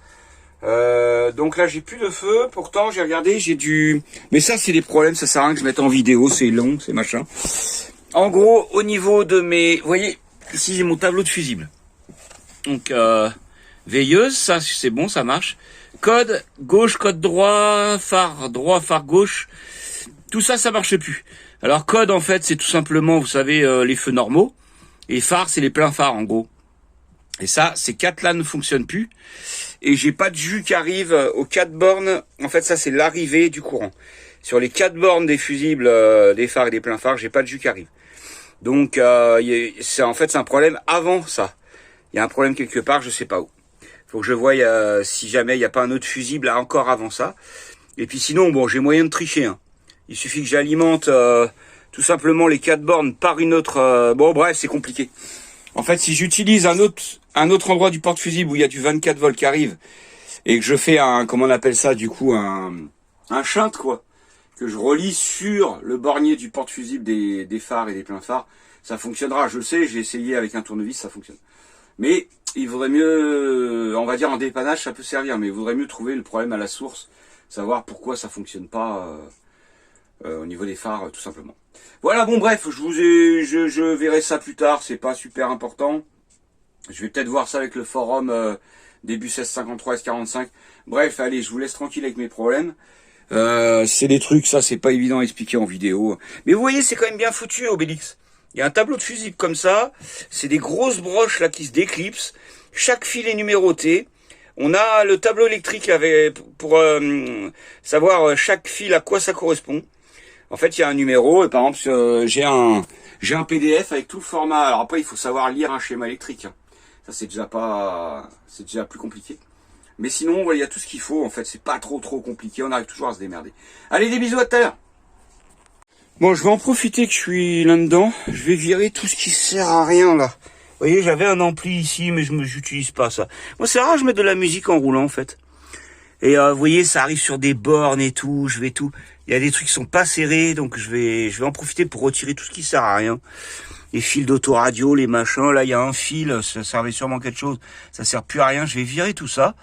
Donc là j'ai plus de feu, pourtant j'ai regardé, j'ai du... Mais ça c'est des problèmes, ça sert à rien que je mette en vidéo, c'est long, c'est machin. En gros, au niveau de mes... Vous voyez, ici j'ai mon tableau de fusible. Donc veilleuse, ça c'est bon, ça marche. Code gauche, code droit, phare gauche. Tout ça, ça marche plus. Alors code en fait c'est tout simplement, vous savez, les feux normaux. Et phare c'est les pleins phares en gros. Et ça, ces 4 là ne fonctionnent plus. Et j'ai pas de jus qui arrive aux 4 bornes. En fait, ça, c'est l'arrivée du courant. Sur les 4 bornes des fusibles, des phares et des pleins phares, j'ai pas de jus qui arrive. Donc, c'est un problème avant ça. Il y a un problème quelque part, je sais pas où. Faut que je voie si jamais il n'y a pas un autre fusible encore avant ça. Et puis sinon, bon, j'ai moyen de tricher. Hein. Il suffit que j'alimente tout simplement les 4 bornes par une autre... bon, bref, c'est compliqué. En fait, si j'utilise un autre endroit du porte-fusible où il y a du 24 volts qui arrive et que je fais comment on appelle ça, du coup, un shunt, quoi, que je relie sur le bornier du porte-fusible des phares et des pleins phares, ça fonctionnera. Je le sais, j'ai essayé avec un tournevis, ça fonctionne. Mais il vaudrait mieux, on va dire en dépannage, ça peut servir, mais il vaudrait mieux trouver le problème à la source, savoir pourquoi ça fonctionne pas au niveau des phares, tout simplement. Voilà, bon bref, je verrai ça plus tard, c'est pas super important. Je vais peut-être voir ça avec le forum début 1653 S45. Bref, allez, je vous laisse tranquille avec mes problèmes. C'est des trucs, ça c'est pas évident à expliquer en vidéo. Mais vous voyez, c'est quand même bien foutu, Obélix. Il y a un tableau de fusible comme ça, c'est des grosses broches là qui se déclipsent. Chaque fil est numéroté. On a le tableau électrique pour savoir chaque fil à quoi ça correspond. En fait, il y a un numéro, et par exemple, j'ai un PDF avec tout le format. Alors après, il faut savoir lire un schéma électrique. Hein. Ça, c'est déjà plus compliqué. Mais sinon, voilà, il y a tout ce qu'il faut. En fait, c'est pas trop compliqué. On arrive toujours à se démerder. Allez, des bisous, à tout à l'heure. Bon, je vais en profiter que je suis là-dedans. Je vais virer tout ce qui sert à rien, là. Vous voyez, j'avais un ampli ici, mais j'utilise pas ça. Moi, c'est rare, je mets de la musique en roulant, en fait. Et vous voyez, ça arrive sur des bornes et tout. Il y a des trucs qui sont pas serrés, donc je vais en profiter pour retirer tout ce qui sert à rien. Les fils d'autoradio, les machins. Là, il y a un fil, ça servait sûrement quelque chose. Ça sert plus à rien. Je vais virer tout ça.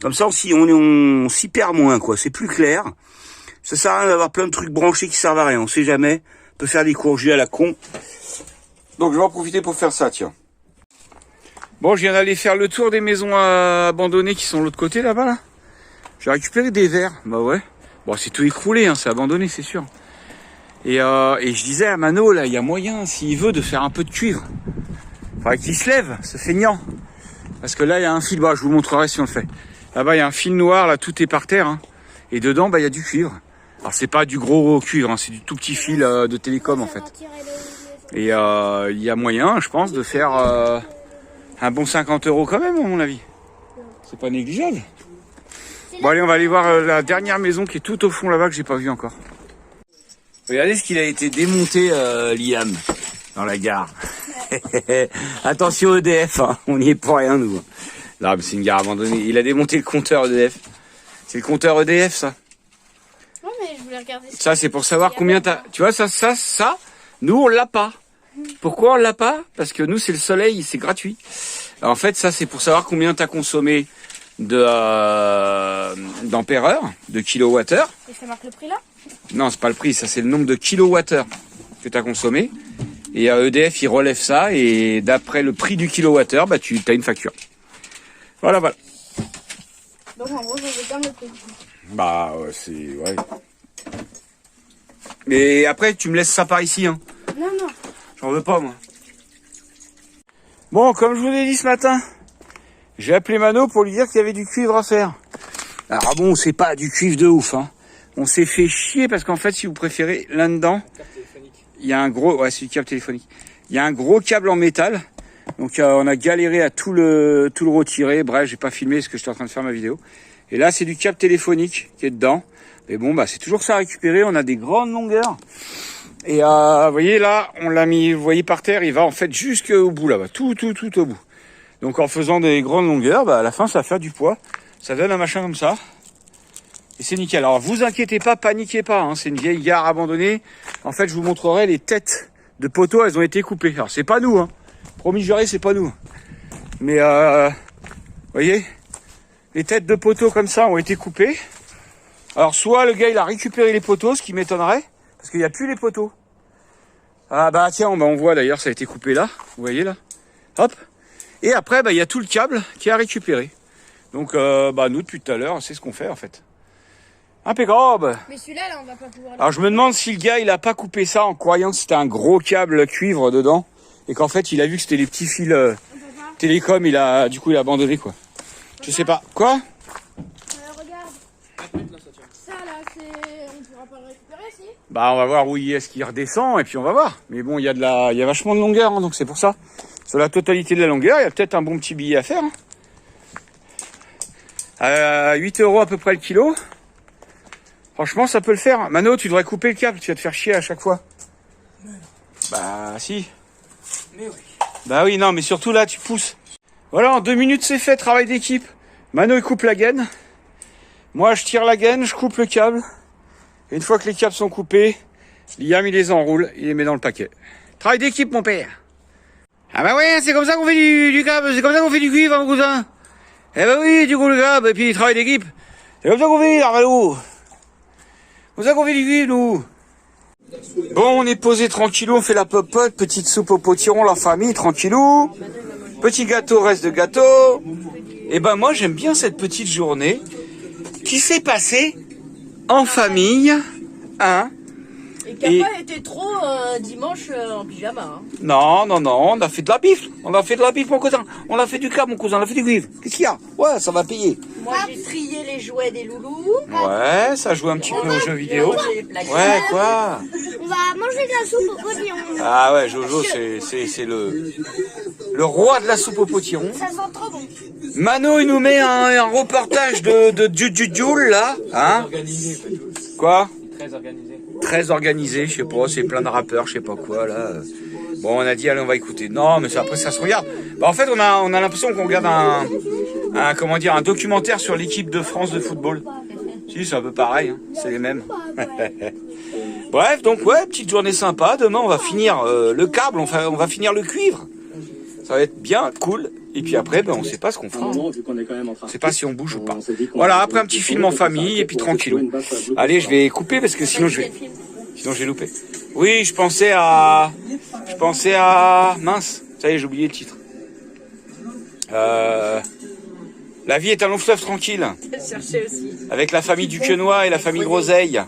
Comme ça, on s'y perd moins, quoi. C'est plus clair. Ça sert à rien d'avoir plein de trucs branchés qui servent à rien. On sait jamais. On peut faire des courgis à la con. Donc, je vais en profiter pour faire ça, tiens. Bon, je viens d'aller faire le tour des maisons abandonnées qui sont de l'autre côté, là-bas, là. J'ai récupéré des verres. Bah ouais. Bon, c'est tout écroulé, hein, c'est abandonné, c'est sûr. Et je disais à Mano, là, il y a moyen, s'il veut, de faire un peu de cuivre. Faudrait qu'il se lève, ce feignant. Parce que là, il y a un fil, bah, je vous montrerai si on le fait. Là-bas, il y a un fil noir, là, tout est par terre, hein. Et dedans, bah, il y a du cuivre. Alors c'est pas du gros cuivre, hein, c'est du tout petit fil de télécom en fait. Et il y a moyen, je pense, de faire un bon 50 € quand même, à mon avis. C'est pas négligeable. Bon allez, on va aller voir la dernière maison qui est tout au fond là-bas que j'ai pas vu encore. Regardez ce qu'il a été démonté, Liam, dans la gare. Attention EDF, hein, on n'y est pour rien nous. Là, c'est une gare abandonnée. Il a démonté le compteur EDF. C'est le compteur EDF, ça. Ouais, mais je voulais regarder Ça, c'est pour savoir combien t'as... Tu vois, ça, nous, on l'a pas. Pourquoi on l'a pas? Parce que nous, c'est le soleil, c'est gratuit. Alors, en fait, ça, c'est pour savoir combien t'as consommé d'ampères-heure, de kilowattheures. Et ça marque le prix là? Non, c'est pas le prix, ça, c'est le nombre de kilowattheures que t'as consommé. Et EDF, il relève ça, et d'après le prix du kilowattheure, bah, tu as une facture. Voilà. Donc en gros, je vais comme le prix. Bah, c'est... Ouais. Mais après, tu me laisses ça par ici, hein. Non. J'en veux pas, moi. Bon, comme je vous l'ai dit ce matin, j'ai appelé Mano pour lui dire qu'il y avait du cuivre à faire. Alors bon, c'est pas du cuivre de ouf, hein. On s'est fait chier parce qu'en fait, si vous préférez, là-dedans, il y a un gros... Ouais, c'est du câble téléphonique. Il y a un gros câble en métal. Donc on a galéré à tout le retirer. Bref, j'ai pas filmé parce que j'étais en train de faire ma vidéo. Et là, c'est du câble téléphonique qui est dedans. Mais bon, bah c'est toujours ça à récupérer. On a des grandes longueurs. Et vous voyez là, on l'a mis, vous voyez par terre, il va en fait jusqu'au bout là-bas, tout au bout. Donc en faisant des grandes longueurs, bah à la fin ça va faire du poids. Ça donne un machin comme ça. Et c'est nickel. Alors vous inquiétez pas, paniquez pas, hein. C'est une vieille gare abandonnée. En fait, je vous montrerai les têtes de poteaux, elles ont été coupées. Alors c'est pas nous, hein. Promis juré, c'est pas nous. Mais vous voyez, les têtes de poteaux comme ça ont été coupées. Alors soit le gars il a récupéré les poteaux, ce qui m'étonnerait, parce qu'il n'y a plus les poteaux. Ah bah tiens, on voit d'ailleurs, ça a été coupé là, vous voyez là. Hop. Et après, bah il y a tout le câble qui a récupéré. Donc bah nous depuis tout à l'heure, c'est ce qu'on fait en fait. Impeccable. Mais celui-là, là, on va pas pouvoir... Alors je me demande si le gars il a pas coupé ça en croyant que c'était un gros câble cuivre dedans. Et qu'en fait il a vu que c'était les petits fils télécom, il a abandonné quoi. Je sais pas. Quoi? Regarde. Ça, là, on pourra pas le récupérer, si? Bah on va voir où est-ce qu'il redescend et puis on va voir. Mais bon, il y a vachement de longueur, hein, donc c'est pour ça. Sur la totalité de la longueur, il y a peut-être un bon petit billet à faire. Hein. 8 € à peu près le kilo. Franchement, ça peut le faire. Mano, tu devrais couper le câble, tu vas te faire chier à chaque fois. Bah si. Mais oui. Bah oui, non, mais surtout là, tu pousses. Voilà, en 2 minutes, c'est fait, travail d'équipe. Mano, il coupe la gaine. Moi, je tire la gaine, je coupe le câble. Et une fois que les câbles sont coupés, Liam, il les enroule, il les met dans le paquet. Travail d'équipe, mon père. Ah bah ouais, c'est comme ça qu'on fait du câble, c'est comme ça qu'on fait du cuivre, mon cousin. Eh bah oui, du coup, le câble, et puis travail d'équipe. C'est comme ça qu'on fait, Arvalo. C'est comme ça qu'on fait du cuivre, nous. Bon, on est posé tranquillou, on fait la popote, petite soupe au potiron, la famille, tranquillou. Petit gâteau, reste de gâteau. Et ben moi, j'aime bien cette petite journée qui s'est passée en famille, hein. Et qui n'a pas été trop dimanche en pyjama. Hein. Non, on a fait de la bif. On a fait de la bif, mon cousin. On a fait du câble, mon cousin, on a fait du cuivre. Qu'est-ce qu'il y a? Ouais, ça va payer. Moi, j'ai trié les jouets des loulous. Ouais, ça joue un petit peu aux jeux vidéo. Ouais, quoi? On va manger de la soupe au potiron. Ah ouais, Jojo, c'est le roi de la soupe au potiron. Ça sent trop bon. Mano, il nous met un reportage de Joule, là. Hein? Quoi? Très organisé. Très organisé, je sais pas, c'est plein de rappeurs, je sais pas quoi, là. Bon, on a dit, allez, on va écouter. Non, mais après, ça se regarde. Bah, en fait, on a l'impression qu'on regarde un documentaire sur l'équipe de France de football. Si, c'est un peu pareil, hein. C'est les mêmes. Bref, donc, ouais, petite journée sympa. Demain, on va finir le câble, on va finir le cuivre. Ça va être bien cool. Et puis après, ben, on sait pas ce qu'on fera. On sait pas si on bouge ou pas. Voilà, après un petit film en famille et puis tranquillou. Allez, je vais couper parce que sinon je vais louper. Oui, je pensais à mince, ça y est, j'ai oublié le titre. La vie est un long fleuve tranquille. Chercher aussi. Avec la famille du Quenois et la famille Groseille.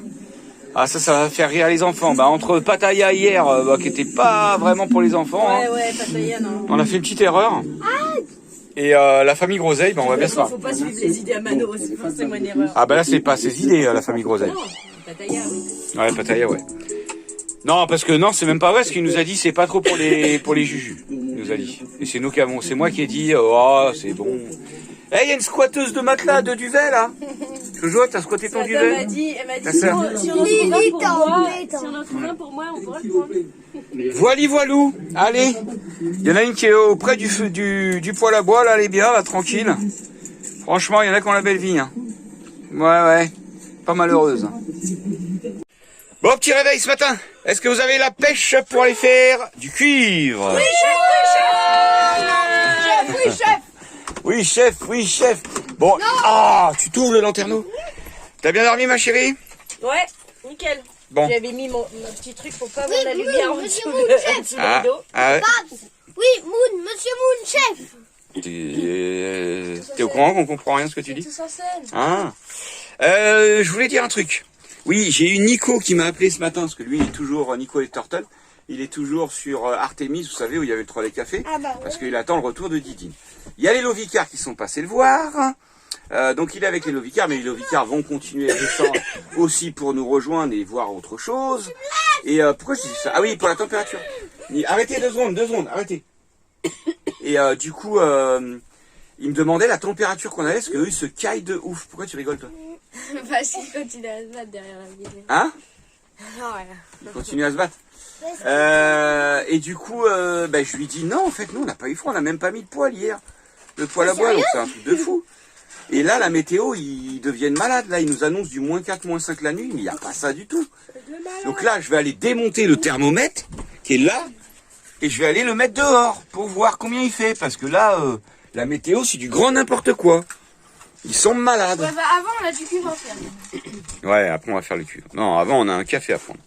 Ah, ça va faire rire les enfants. Bah, entre Pattaya hier, qui était pas vraiment pour les enfants. Ouais, Pattaya, non. On a fait une petite erreur. Et la famille Groseille, on va bien se voir. Faut pas suivre les idées à Mano, c'est forcément une erreur. Ah bah là, c'est pas ses idées, la famille Groseille. Pattaya, oui. Ouais, Pattaya, ouais. Non, parce que non, c'est même pas vrai. Ce qu'il nous a dit, c'est pas trop pour les jujus. Il nous a dit. Et c'est nous qui avons. C'est moi qui ai dit, oh, c'est bon. Eh, il y a une squatteuse de matelas, de duvet là. Jojo, t'as squatté ton Elle m'a duvet? dit, Ta si sœur. on en trouve un pour moi, si on en trouve un pour moi, on pourra le prendre. Voili voilou. Allez. Il y en a une qui est auprès du feu du poêle à bois, là, elle est bien, là, tranquille. Franchement, il y en a qui ont la belle vie. Hein. Ouais. Pas malheureuse. Hein. Bon, petit réveil ce matin. Est-ce que vous avez la pêche pour aller faire du cuivre? Oui, chef. Oui, chef. Bon, tu t'ouvres le lanterneau. T'as bien dormi, ma chérie? Ouais, nickel. Bon. J'avais mis mon petit truc pour pas avoir la lumière en dessous Moon, de chef. dessous le dos. Ouais. Babs. Oui, Moon, Monsieur Moon, chef. T'es au courant qu'on comprend rien de ce que tu dis? Tous en scène. Ah. Je voulais dire un truc. Oui, j'ai eu Nico qui m'a appelé ce matin, parce que lui, il est toujours, Nico et Turtle, il est toujours sur Artemis, vous savez, où il y avait le 3D Café, parce qu'il attend le retour de Didine. Il y a les Lovicards qui sont passés le voir, donc il est avec les Lovicards, mais les Lovicards vont continuer à descendre aussi pour nous rejoindre et voir autre chose. Et pourquoi je dis ça? Ah oui, pour la température. Arrêtez 2 secondes, arrêtez. Et du coup, il me demandait la température qu'on avait, parce qu'eux, ils se caillent de ouf. Pourquoi tu rigoles, toi? Parce qu'il continue à se battre derrière la vidéo. Hein? Non, rien. Il continue à se battre. Et du coup, je lui dis non, en fait, nous, on n'a pas eu froid, on n'a même pas mis de poêle hier. Le poêle à bois, donc c'est un truc de fou. Et là, la météo, ils deviennent malades. Là, ils nous annoncent du -4, -5 la nuit, mais il n'y a pas ça du tout. Donc là, je vais aller démonter le thermomètre, qui est là, et je vais aller le mettre dehors, pour voir combien il fait. Parce que là, la météo, c'est du grand n'importe quoi. Ils sont malades. Ouais, avant, on a du cuivre à faire. Ouais, après, on va faire le cuivre. Non, avant, on a un café à prendre.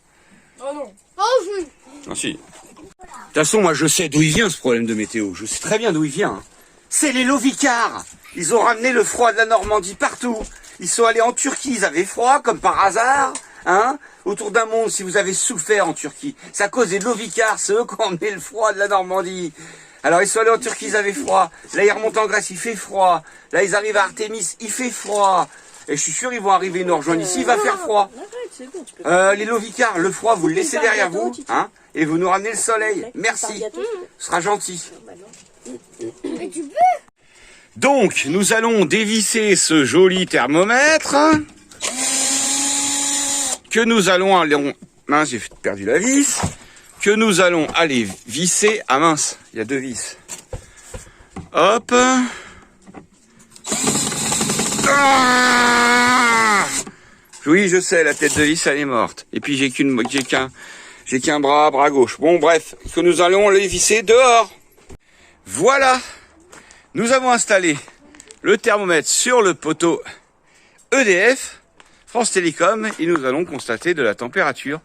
Oh non. Oh, oui. Ah si. De toute façon, moi, je sais d'où il vient, ce problème de météo. Je sais très bien d'où il vient. Hein. C'est les Lovicards. Ils ont ramené le froid de la Normandie partout. Ils sont allés en Turquie, ils avaient froid, comme par hasard. Hein, autour d'un monde, si vous avez souffert en Turquie, c'est à cause des Lovicards, c'est eux qui ont emmené le froid de la Normandie. Alors ils sont allés en Turquie, ils avaient froid. Là ils remontent en Grèce, il fait froid. Là ils arrivent à Artémis, il fait froid. Et je suis sûr ils vont arriver, ils nous rejoignent ici, il va faire froid. Les Lovicards, le froid, vous le laissez derrière vous, hein, et vous nous ramenez le soleil. Merci, ce sera gentil. Mais tu peux. Donc nous allons dévisser ce joli thermomètre. Que nous allons aller... Mince, j'ai perdu la vis. Que nous allons aller visser... Ah mince, il y a 2 vis. Hop. Ah, oui, je sais, la tête de vis, elle est morte. Et puis j'ai qu'un bras gauche. Bon, bref, que nous allons les visser dehors. Voilà. Nous avons installé le thermomètre sur le poteau EDF, France Télécom, et nous allons constater de la température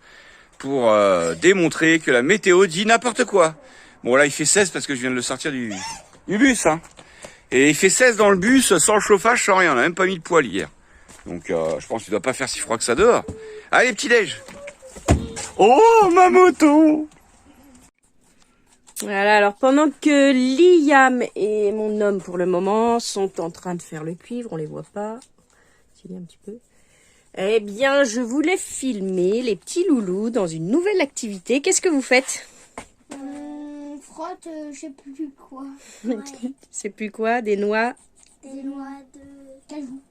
pour démontrer que la météo dit n'importe quoi. Bon là il fait 16 parce que je viens de le sortir du bus. Hein. Et il fait 16 dans le bus sans le chauffage, sans rien. On n'a même pas mis de poêle hier. Donc je pense qu'il ne doit pas faire si froid que ça dehors. Allez petit déj. Oh ma moto. Voilà, alors pendant que Liam et mon homme pour le moment sont en train de faire le cuivre, on les voit pas. C'est un petit peu. Eh bien, je voulais filmer les petits loulous dans une nouvelle activité. Qu'est-ce que vous faites? Frotte, je sais plus quoi. Ouais. C'est plus quoi? Des noix? Des noix de cajou.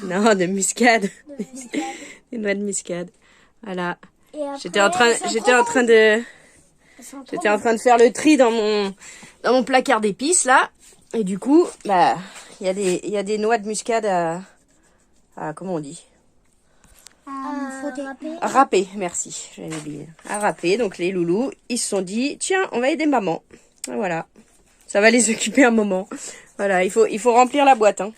Non, de muscade. De muscade. Des noix de muscade. Voilà. Et après, J'étais en train de faire le tri dans mon placard d'épices là. Et du coup, bah, il y a des noix de muscade à comment on dit? À râper, merci, j'avais oublié. À râper, donc les loulous, ils se sont dit, tiens, on va aider maman. Voilà, ça va les occuper un moment. Voilà, il faut remplir la boîte. Hein.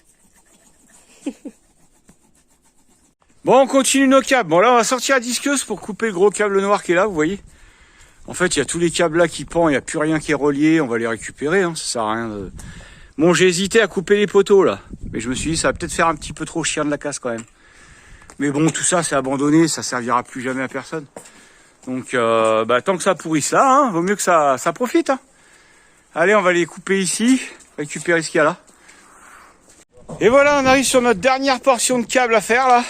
Bon, on continue nos câbles. Bon, là, on va sortir la disqueuse pour couper le gros câble noir qui est là, vous voyez. En fait, il y a tous les câbles là qui pendent, il n'y a plus rien qui est relié. On va les récupérer, hein, ça sert à rien de... Bon, j'ai hésité à couper les poteaux, là. Mais je me suis dit, ça va peut-être faire un petit peu trop chien de la casse, quand même. Mais bon, tout ça, c'est abandonné, ça servira plus jamais à personne. Donc, tant que ça pourrisse là, hein, vaut mieux que ça profite. Hein. Allez, on va les couper ici, récupérer ce qu'il y a là. Et voilà, on arrive sur notre dernière portion de câble à faire, là.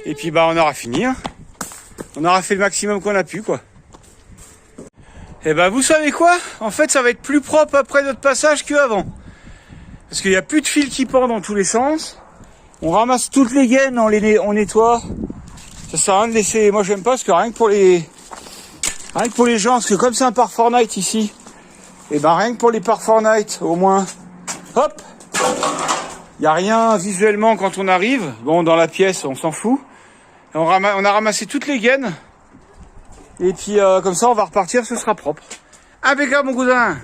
Et puis bah on aura fini. Hein. On aura fait le maximum qu'on a pu quoi. Et bah vous savez quoi? En fait ça va être plus propre après notre passage qu'avant. Parce qu'il n'y a plus de fil qui pend dans tous les sens. On ramasse toutes les gaines, on nettoie. Ça sert à rien de laisser. Moi j'aime pas parce que rien que pour les gens, parce que comme c'est un parc Fortnite ici, et ben rien que pour les parcs Fortnite, au moins, hop, il n'y a rien visuellement quand on arrive. Bon, dans la pièce, on s'en fout. Et on a ramassé toutes les gaines. Et puis comme ça, on va repartir, ce sera propre. Impeccable, mon cousin.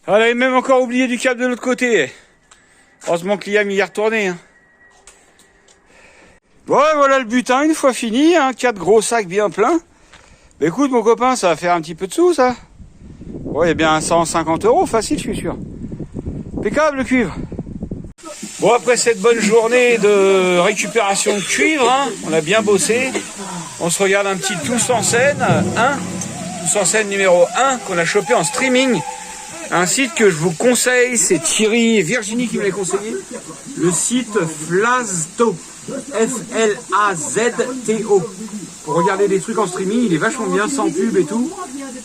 On avait même encore oublié du câble de l'autre côté. Heureusement que Liam y est retourné. Hein. Bon, voilà le butin, une fois fini. Hein, 4 gros sacs bien pleins. Mais écoute, mon copain, ça va faire un petit peu de sous, ça. Ouais, bien 150 € facile, je suis sûr. Impeccable, le cuivre. Bon, après cette bonne journée de récupération de cuivre, hein, on a bien bossé. On se regarde un petit Tous en scène 1. Tous en scène numéro 1 qu'on a chopé en streaming. Un site que je vous conseille, c'est Thierry et Virginie qui me l'a conseillé. Le site Flazto. Flazto. Pour regarder des trucs en streaming, il est vachement bien, sans pub et tout.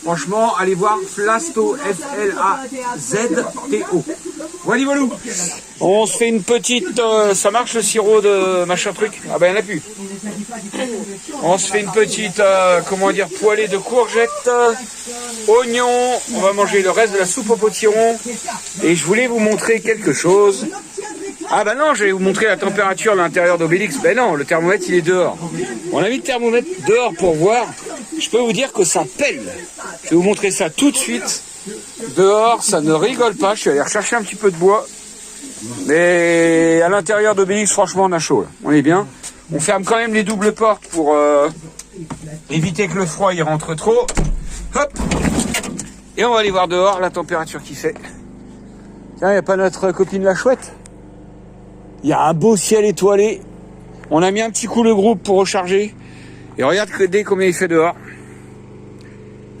Franchement, allez voir Flazto. Flazto. Voilà, voilà. On se fait une petite... ça marche le sirop de machin truc? Ah ben il n'y en a plus. On se fait une petite, comment dire, poêlée de courgettes, oignons. On va manger le reste de la soupe au potiron. Et je voulais vous montrer quelque chose. Ah bah non, je vais vous montrer la température à l'intérieur d'Obélix. Ben non, le thermomètre il est dehors. On a mis le thermomètre dehors pour voir. Je peux vous dire que ça pèle. Je vais vous montrer ça tout de suite. Dehors, ça ne rigole pas. Je suis allé rechercher un petit peu de bois. Mais à l'intérieur d'Obélix, franchement, on a chaud. Là. On est bien. On ferme quand même les doubles portes pour éviter que le froid y rentre trop. Hop. Et on va aller voir dehors la température qu'il fait. Tiens, il n'y a pas notre copine la chouette? Il y a un beau ciel étoilé. On a mis un petit coup le groupe pour recharger. Et regarde dès combien il fait dehors.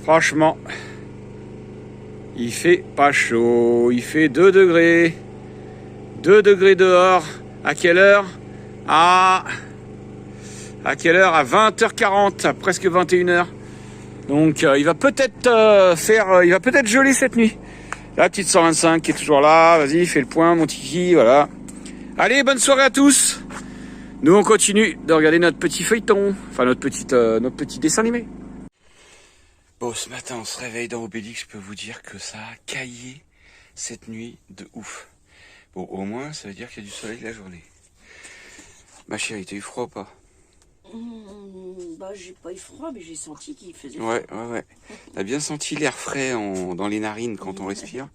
Franchement, il fait pas chaud. Il fait 2 degrés. 2 degrés dehors. À quelle heure? À quelle heure? À 20h40, à presque 21h. Donc il va peut-être il va peut-être geler cette nuit. La petite 125 qui est toujours là. Vas-y, fais le point, mon tiki, voilà. Allez, bonne soirée à tous. Nous, on continue de regarder notre petit feuilleton. Enfin, notre petit dessin animé. Bon, ce matin, on se réveille dans Obélix. Je peux vous dire que ça a caillé cette nuit de ouf. Bon, au moins, ça veut dire qu'il y a du soleil la journée. Ma chérie, t'as eu froid ou pas? Bah, j'ai pas eu froid, mais j'ai senti qu'il faisait froid. Ouais. T'as bien senti l'air frais dans les narines quand on respire.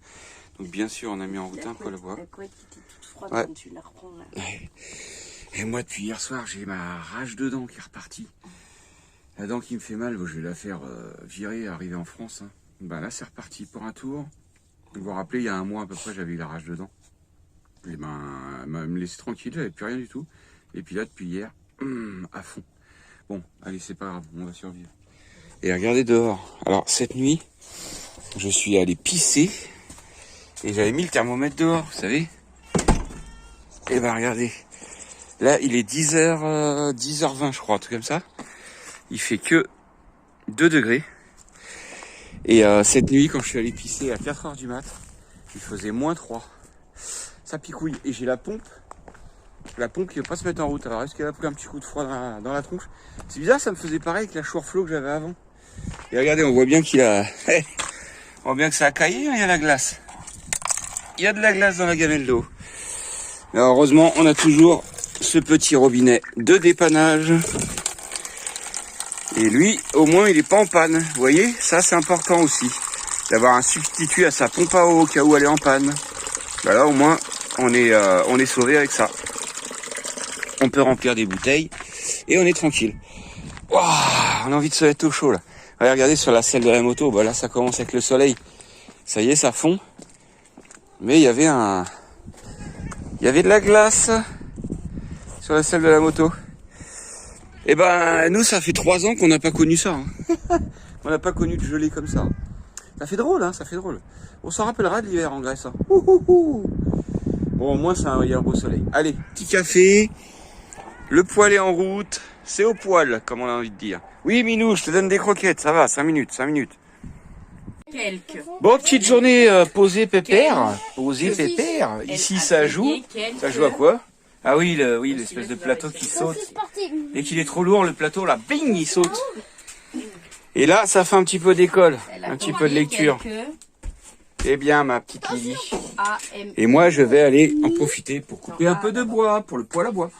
Donc, bien sûr, on a mis en route un poêle à bois. La couette qui était toute froide quand tu la reprends, là. Ouais. Et moi, depuis hier soir, j'ai ma rage de dents qui est repartie. La dent qui me fait mal, je vais la faire virer, arriver en France. Hein. Ben là, c'est reparti pour un tour. Vous vous rappelez, il y a un mois à peu près, j'avais eu la rage de dents. Et ben, elle m'a me laissé tranquille, j'avais plus rien du tout. Et puis là, depuis hier, à fond. Bon, allez, c'est pas grave, on va survivre. Et regardez dehors. Alors, cette nuit, je suis allé pisser. Et j'avais mis le thermomètre dehors, vous savez. Et ben, regardez. Là, il est 10h20, je crois, un truc comme ça. Il fait que 2 degrés. Et cette nuit, quand je suis allé pisser à 4h du mat, il faisait -3. Ça picouille. Et j'ai la pompe qui veut pas se mettre en route. Alors, est-ce qu'elle a pris un petit coup de froid dans la tronche? C'est bizarre, ça me faisait pareil avec la Shurflo que j'avais avant. Et regardez, on voit bien qu'il a... on voit bien que ça a caillé, hein, il y a la glace. Il y a de la glace dans la gamelle d'eau. Alors, heureusement, on a toujours ce petit robinet de dépannage. Et lui, au moins, il n'est pas en panne. Vous voyez, ça, c'est important aussi. D'avoir un substitut à sa pompe à eau au cas où elle est en panne. Bah là, au moins, on est sauvé avec ça. On peut remplir des bouteilles et on est tranquille. Wow, on a envie de se mettre au chaud, là. Allez, regardez sur la selle de la moto. Bah là, ça commence avec le soleil. Ça y est, ça fond. Mais il y avait de la glace sur la selle de la moto. Et ben, nous, ça fait 3 ans qu'on n'a pas connu ça. Hein. On n'a pas connu de gelée comme ça. Ça fait drôle, hein, ça fait drôle. On s'en rappellera de l'hiver en Grèce. Hein. Bon, au moins, il y a un beau soleil. Allez, petit café. Le poêle est en route. C'est au poêle, comme on a envie de dire. Oui, Minou, je te donne des croquettes. Ça va, 5 minutes, 5 minutes. Quelques. Bon, petite journée posée pépère. Posée pépère. Ici, ça joue. Ça joue à quoi? Ah oui, oui, l'espèce de plateau qui saute. C'est sportif. Dès qu'il est trop lourd, le plateau, là, bing, il saute. Et là, ça fait un petit peu d'école. Un petit peu de lecture. Eh bien, ma petite Lily. Et moi, je vais aller en profiter pour couper un peu de bois, pour le poêle à bois.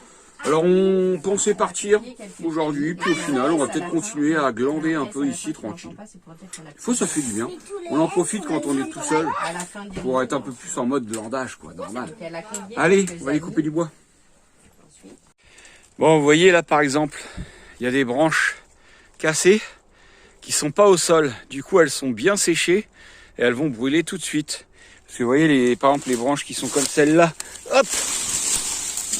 Alors, on pensait partir aujourd'hui, puis au final, on va peut-être continuer à glander un peu ici, tranquille. Ça fait du bien. On en profite quand on est tout seul, pour être un peu plus en mode glandage, quoi, normal. Allez, on va aller couper du bois. Bon, vous voyez là, par exemple, il y a des branches cassées qui sont pas au sol. Du coup, elles sont bien séchées et elles vont brûler tout de suite. Parce que vous voyez, par exemple, les branches qui sont comme celle-là, hop!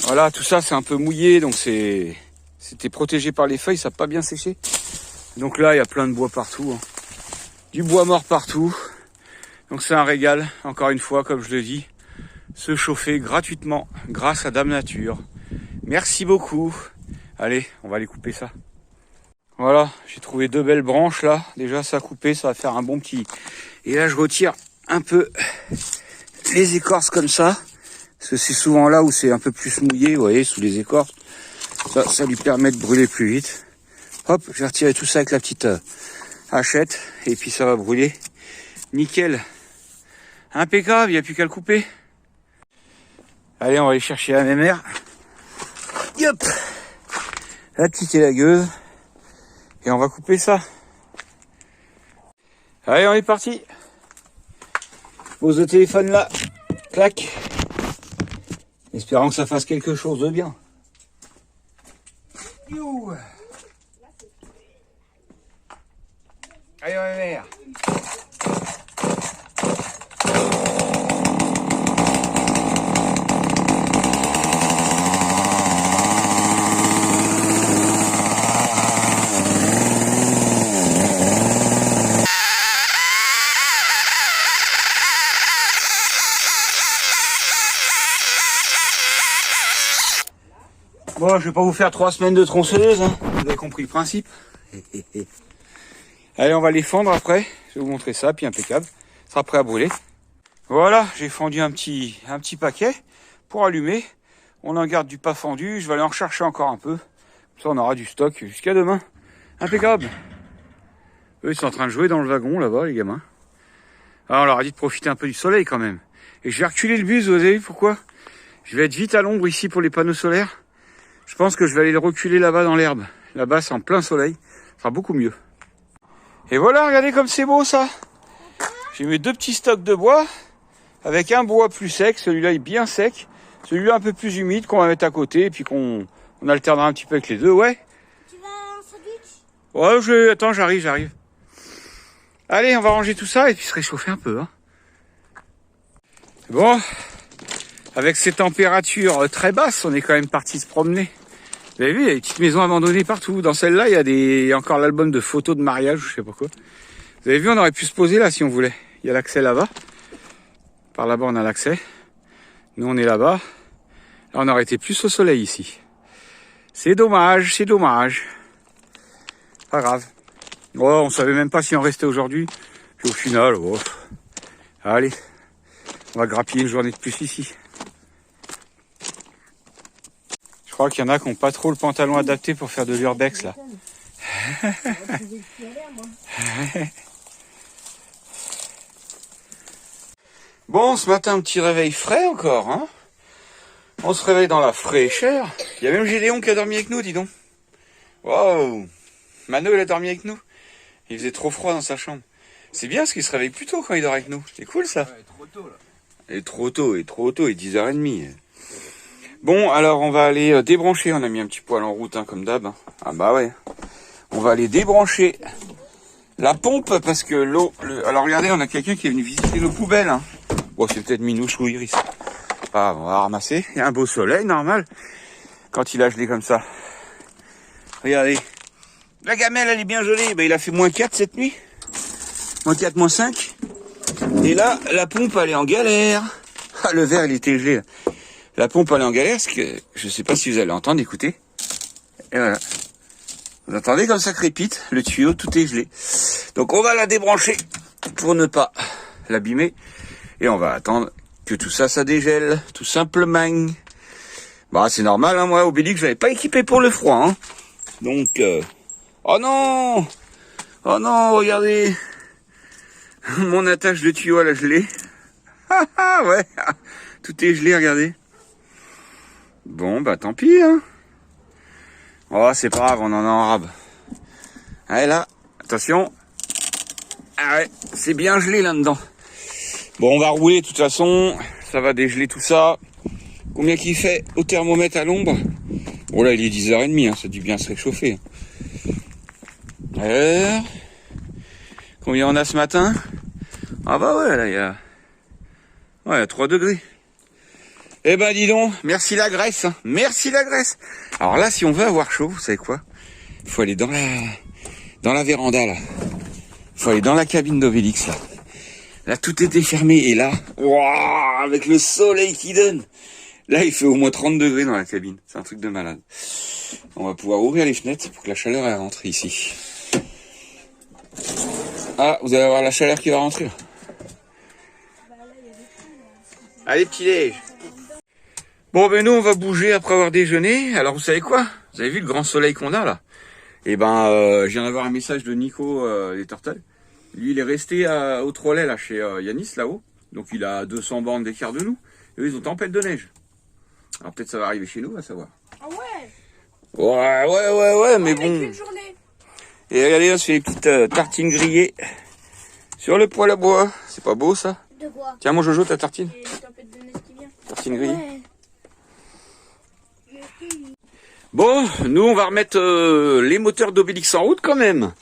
Voilà, tout ça c'est un peu mouillé, donc c'était protégé par les feuilles, ça n'a pas bien séché. Donc là, il y a plein de bois partout, hein. Du bois mort partout. Donc c'est un régal, encore une fois, comme je le dis, se chauffer gratuitement grâce à Dame Nature. Merci beaucoup. Allez, on va aller couper ça. Voilà, j'ai trouvé 2 belles branches là. Déjà, ça a coupé, ça va faire un bon petit... Et là, je retire un peu les écorces comme ça. Parce que c'est souvent là où c'est un peu plus mouillé, vous voyez, sous les écorces. Ça lui permet de brûler plus vite. Hop, je vais retirer tout ça avec la petite hachette. Et puis ça va brûler. Nickel. Impeccable, il n'y a plus qu'à le couper. Allez, on va aller chercher la mémère. Hop, la petite élagueuse. Et on va couper ça. Allez, on est parti. Pose le téléphone là. Clac. Espérant que ça fasse quelque chose de bien. You. Allez, on est vert. Bon, je vais pas vous faire 3 semaines de tronçonneuse, hein. Vous avez compris le principe. Allez, on va les fendre après. Je vais vous montrer ça, puis impeccable. Ça sera prêt à brûler. Voilà, j'ai fendu un petit paquet pour allumer. On en garde du pas fendu. Je vais aller en rechercher encore un peu. Comme ça, on aura du stock jusqu'à demain. Impeccable. Eux, ils sont en train de jouer dans le wagon, là-bas, les gamins. Alors, on leur a dit de profiter un peu du soleil, quand même. Et je vais reculer le bus, vous avez vu pourquoi? Je vais être vite à l'ombre ici pour les panneaux solaires. Je pense que je vais aller le reculer là-bas dans l'herbe. Là-bas, c'est en plein soleil. Ça sera beaucoup mieux. Et voilà, regardez comme c'est beau, ça. J'ai mis 2 petits stocks de bois. Avec un bois plus sec. Celui-là est bien sec. Celui-là un peu plus humide qu'on va mettre à côté. Et puis qu'on alternera un petit peu avec les deux. Ouais. Tu veux un sandwich? Ouais, attends, j'arrive. Allez, on va ranger tout ça et puis se réchauffer un peu, hein. Bon. Avec ces températures très basses, on est quand même parti se promener. Vous avez vu, il y a des petites maisons abandonnées partout. Dans celle-là, il y a encore l'album de photos de mariage, je sais pas quoi. Vous avez vu, on aurait pu se poser là si on voulait. Il y a l'accès là-bas. Par là-bas, on a l'accès. Nous, on est là-bas. Là, on aurait été plus au soleil ici. C'est dommage, c'est dommage. Pas grave. Oh, on savait même pas si on restait aujourd'hui. Puis au final, oh. Allez, on va grappiller une journée de plus ici. Je crois qu'il y en a qui n'ont pas trop le pantalon adapté pour faire de l'urbex là. Bon, ce matin, un petit réveil frais encore, hein. On se réveille dans la fraîcheur. Il y a même Gédéon qui a dormi avec nous, dis donc. Waouh. Mano, il a dormi avec nous. Il faisait trop froid dans sa chambre. C'est bien parce qu'il se réveille plus tôt quand il dort avec nous. C'est cool ça. Ouais, trop tôt là. Il est trop tôt, il est 10h30. Bon, alors on va aller débrancher. On a mis un petit poêle en route, hein, comme d'hab. Ah bah ouais. On va aller débrancher la pompe parce que l'eau... Alors regardez, on a quelqu'un qui est venu visiter nos poubelles, hein. Bon, c'est peut-être Minouche ou Iris. Ah, on va ramasser. Il y a un beau soleil, normal. Quand il a gelé comme ça. Regardez. La gamelle, elle est bien gelée. Ben, il a fait -4 cette nuit. -4, -5. Et là, la pompe, elle est en galère. Ah, le verre, il était gelé, là. La pompe, elle est en galère parce que... Je sais pas si vous allez entendre, écoutez. Et voilà. Vous entendez comme ça crépite, le tuyau, tout est gelé. Donc on va la débrancher pour ne pas l'abîmer. Et on va attendre que tout ça, ça dégèle, tout simplement. Bah c'est normal, hein, moi, Obélix, je l'avais pas équipé pour le froid. Hein. Donc, oh non! Oh non, regardez! Mon attache de tuyau à la gelée. Ah ah, ouais! Tout est gelé, regardez. Bon, bah tant pis, hein. Oh, c'est pas grave, on en a en rab. Allez là, attention. Ah ouais, c'est bien gelé là-dedans. Bon, on va rouler de toute façon. Ça va dégeler tout ça. Combien qu'il fait au thermomètre à l'ombre? Oh là, il est 10h30, hein, ça a dû bien se réchauffer. Alors, combien on a ce matin? Ah bah ouais, là, il y a 3 degrés. Eh ben dis donc, merci la Grèce, hein. Merci la Grèce. Alors là, si on veut avoir chaud, vous savez quoi? Il faut aller dans la véranda, là. Il faut aller dans la cabine d'Obélix, là. Là, tout était fermé, et là, wow, avec le soleil qui donne. Là, il fait au moins 30 degrés dans la cabine. C'est un truc de malade. On va pouvoir ouvrir les fenêtres pour que la chaleur elle rentre ici. Ah, vous allez avoir la chaleur qui va rentrer, là. Allez, petit déj. Bon, ben nous, on va bouger après avoir déjeuné. Alors, vous savez quoi? Vous avez vu le grand soleil qu'on a, là? Eh ben, je viens d'avoir un message de Nico des Tortelles. Lui, il est resté au Trolley, là, chez Yanis, là-haut. Donc, il a 200 bornes d'écart de nous. Et eux, ils ont tempête de neige. Alors, peut-être ça va arriver chez nous, on va savoir. Ah ouais. Ouais, mais bon. Une journée. Et regardez, on se fait des petites tartines grillées sur le poêle à bois. C'est pas beau, ça? De quoi? Tiens, mon Jojo, ta tartine. Et une tempête de neige qui vient. Tartine grillée. Ouais. Bon, nous, on va remettre les moteurs d'Obélix en route, quand même.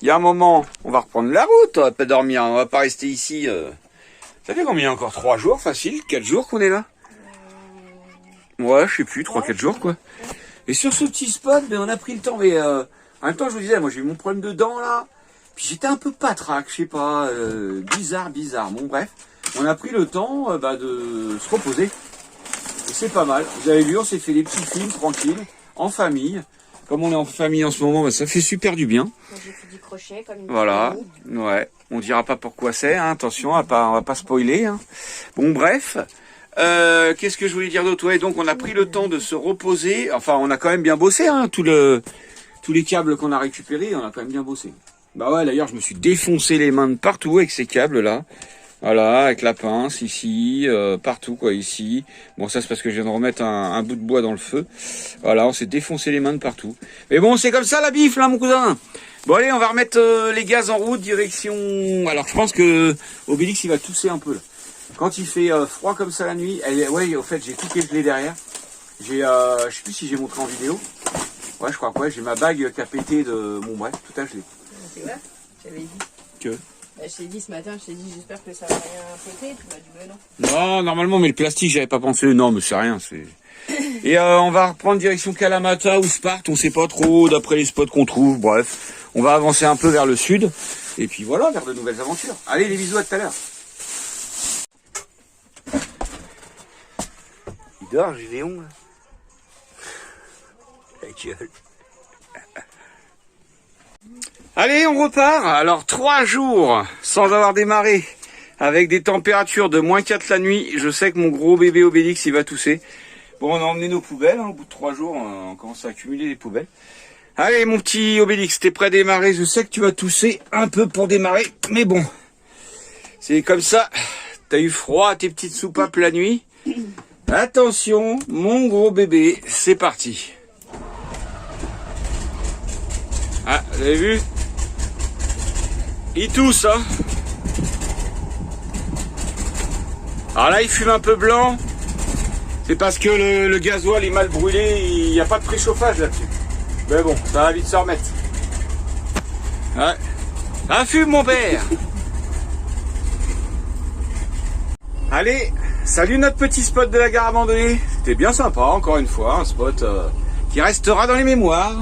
Il y a un moment, on va reprendre la route. On va pas dormir, on va pas rester ici. Ça fait combien encore? 3 jours, facile? 4 jours qu'on est là? Ouais, je sais plus, 3-4 jours, quoi. Et sur ce petit spot, ben, on a pris le temps. Mais en même temps, je vous disais, moi, j'ai eu mon problème de dents, là. Puis j'étais un peu patraque, je sais pas. Bizarre. Bon, bref. On a pris le temps de se reposer. Et c'est pas mal. Vous avez vu, on s'est fait des petits films tranquilles, en famille. Comme on est en famille en ce moment, ben, ça fait super du bien. J'ai fait du crochet comme une Voilà, famille. ouais. On dira pas pourquoi c'est, hein. Attention, on va pas spoiler. Hein. Bon, bref. Qu'est-ce que je voulais dire d'autre? Ouais, donc on a pris le temps de se reposer. Enfin, on a quand même bien bossé, hein. Tous les câbles qu'on a récupérés, on a quand même bien bossé. Bah ouais, d'ailleurs, je me suis défoncé les mains de partout avec ces câbles-là. Voilà, avec la pince, ici, partout, quoi, ici. Bon, ça, c'est parce que je viens de remettre un bout de bois dans le feu. Voilà, on s'est défoncé les mains de partout. Mais bon, c'est comme ça, la bif, là, mon cousin. Bon, allez, on va remettre les gaz en route, direction... Alors, je pense que Obélix, il va tousser un peu, là. Quand il fait froid comme ça la nuit... Ouais, au fait, j'ai tout qui est gelé derrière. J'ai, je sais plus si j'ai montré en vidéo. Ouais, je crois que ouais, j'ai ma bague qui a pété de... Bon, bref, tout a gelé. C'est vrai, j'avais dit. Que Je t'ai dit ce matin, je t'ai dit j'espère que ça va rien péter, tu m'as dit mais non. Non, normalement, mais le plastique, j'avais pas pensé. Non, mais c'est rien, c'est... Et on va reprendre direction Kalamata ou Sparte, on sait pas trop, d'après les spots qu'on trouve, bref. On va avancer un peu vers le sud, et puis voilà, vers de nouvelles aventures. Allez, les bisous, à tout à l'heure. Il dort, Gédéon, là. La gueule. Allez, on repart. Alors, 3 jours sans avoir démarré, avec des températures de -4 la nuit. Je sais que mon gros bébé Obélix, il va tousser. Bon, on a emmené nos poubelles. Hein. Au bout de 3 jours, on commence à accumuler les poubelles. Allez, mon petit Obélix, t'es prêt à démarrer? Je sais que tu vas tousser un peu pour démarrer, mais bon. C'est comme ça. T'as eu froid à tes petites soupapes la nuit. Attention, mon gros bébé, c'est parti. Ah, vous avez vu? Il tousse, hein. Alors là, il fume un peu blanc. C'est parce que le gasoil est mal brûlé. Il n'y a pas de préchauffage là-dessus. Mais bon, ça va vite se remettre. Ouais. Un fume, mon père. Allez, salut notre petit spot de la gare abandonnée. C'était bien sympa, encore une fois. Un spot qui restera dans les mémoires.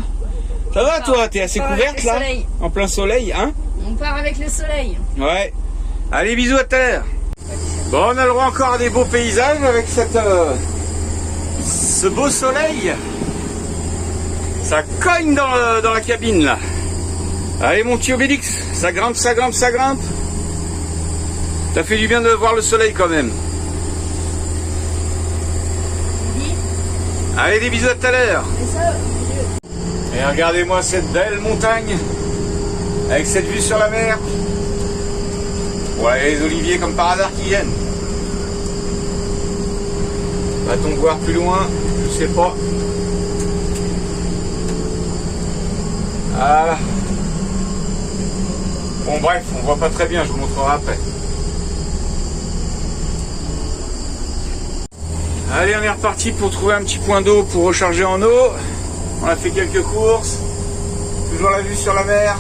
Ça va, toi? T'es assez couverte, là? En plein soleil, hein? On part avec le soleil. Ouais. Allez, bisous, à tout à l'heure. Bon, on a le droit encore à des beaux paysages avec ce beau soleil. Ça cogne dans la cabine là. Allez mon petit Obélix, ça grimpe, ça grimpe, ça grimpe. Ça fait du bien de voir le soleil quand même. Allez, des bisous à tout à l'heure. Et regardez-moi cette belle montagne avec cette vue sur la mer. Voilà les oliviers comme par hasard qui viennent. Va-t-on voir plus loin? Je sais pas. Voilà. Bon bref, on voit pas très bien, je vous montrerai après. Allez, on est reparti pour trouver un petit point d'eau pour recharger en eau. On a fait quelques courses. Toujours la vue sur la mer.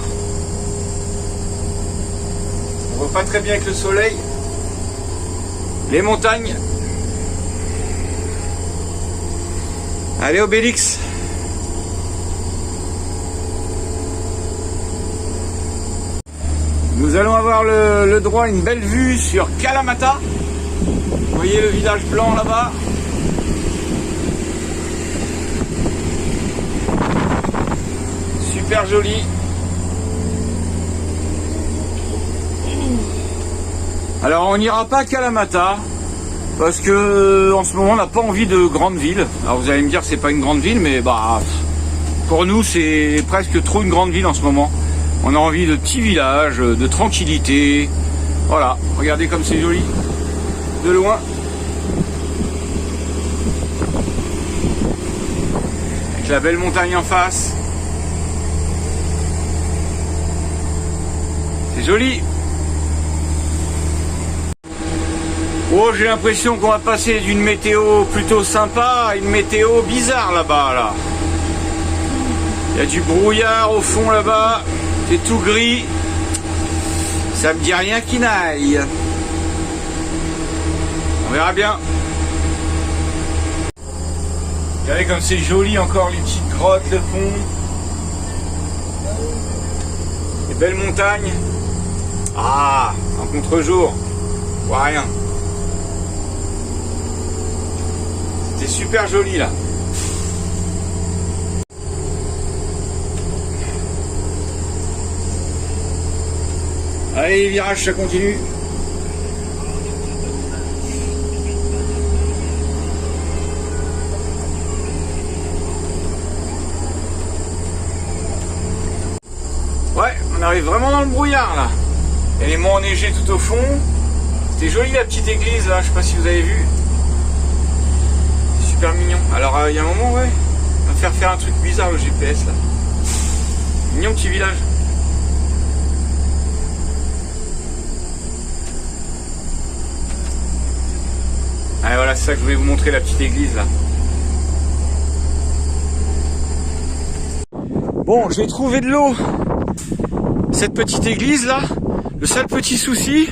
On voit pas très bien avec le soleil. Les montagnes. Allez Obélix. Nous allons avoir le droit à une belle vue sur Kalamata. Vous voyez le village blanc là-bas. Super joli. Alors on n'ira pas à Kalamata parce que en ce moment on n'a pas envie de grande ville. Alors vous allez me dire que c'est pas une grande ville, mais bah pour nous c'est presque trop une grande ville en ce moment. On a envie de petits villages, de tranquillité. Voilà, regardez comme c'est joli de loin. Avec la belle montagne en face. C'est joli. Oh, j'ai l'impression qu'on va passer d'une météo plutôt sympa à une météo bizarre là-bas. Là. Il y a du brouillard au fond là-bas. C'est tout gris. Ça me dit rien qui n'aille. On verra bien. Regardez comme c'est joli encore les petites grottes, le pont. Les belles montagnes. Ah, en contre-jour. On voit rien. C'était super joli là. Allez, virage, ça continue. Ouais, on arrive vraiment dans le brouillard là. Il y a les monts enneigés tout au fond. C'était joli la petite église là, je sais pas si vous avez vu. Super mignon. Alors il y a un moment, ouais, on va faire un truc bizarre le GPS là. Mignon petit village. Allez, voilà, c'est ça que je voulais vous montrer, la petite église là. Bon, j'ai trouvé de l'eau. Cette petite église là, le seul petit souci,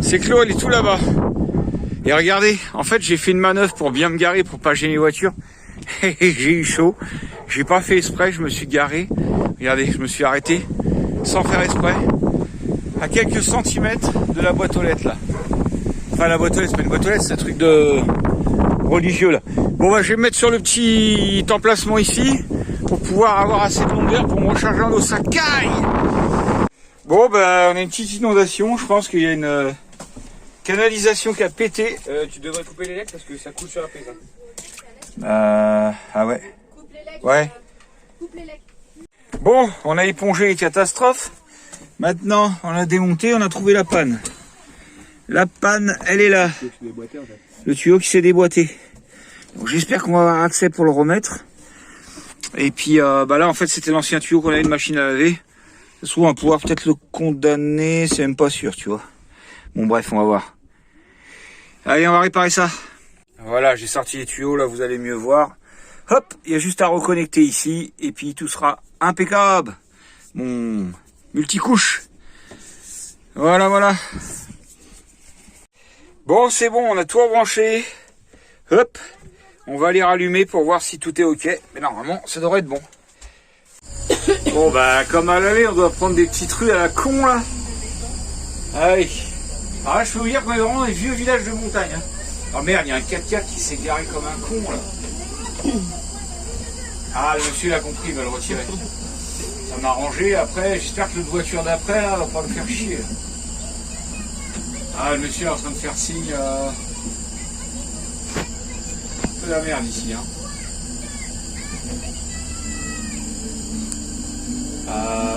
c'est que l'eau elle est tout là-bas. Et regardez, en fait j'ai fait une manœuvre pour bien me garer, pour pas gêner les voitures. Et j'ai eu chaud. J'ai pas fait exprès, je me suis garé. Regardez, je me suis arrêté sans faire exprès. À quelques centimètres de la boîte aux lettres là. Enfin la boîte aux lettres, c'est pas une boîte aux lettres, c'est un truc de religieux là. Bon bah je vais me mettre sur le petit emplacement ici pour pouvoir avoir assez de longueur pour me recharger en eau. Ça caille. Bon bah on a une petite inondation, je pense qu'il y a une canalisation qui a pété. Tu devrais couper les legs parce que ça coule sur la prise. Ah ouais. Ouais. Bon, on a épongé les catastrophes. Maintenant, on a démonté, on a trouvé la panne. La panne, elle est là. Le tuyau qui s'est déboîté. Donc j'espère qu'on va avoir accès pour le remettre. Et puis bah là en fait c'était l'ancien tuyau qu'on avait de machine à laver. Ça se trouve on va pouvoir peut-être le condamner, c'est même pas sûr, tu vois. Bon bref, on va voir. Allez, on va réparer ça. Voilà, j'ai sorti les tuyaux, là vous allez mieux voir. Hop, il y a juste à reconnecter ici et puis tout sera impeccable. Mon multicouche. Voilà, voilà. Bon, c'est bon, on a tout rebranché. Hop, on va aller rallumer pour voir si tout est ok. Mais normalement, ça devrait être bon. Bon, bah, comme à l'aller, on doit prendre des petites rues à la con, là. Allez. Alors là, je peux vous dire qu'on est vraiment dans les vieux villages de montagne. Hein. Oh merde, il y a un 4x4 qui s'est garé comme un con, là. Ah, le monsieur il a compris, il va le retirer. Ça m'a arrangé, après, j'espère que l'autre voiture d'après, là, va pas me faire chier. Ah, le monsieur est en train de faire signe. Un peu la merde ici, hein.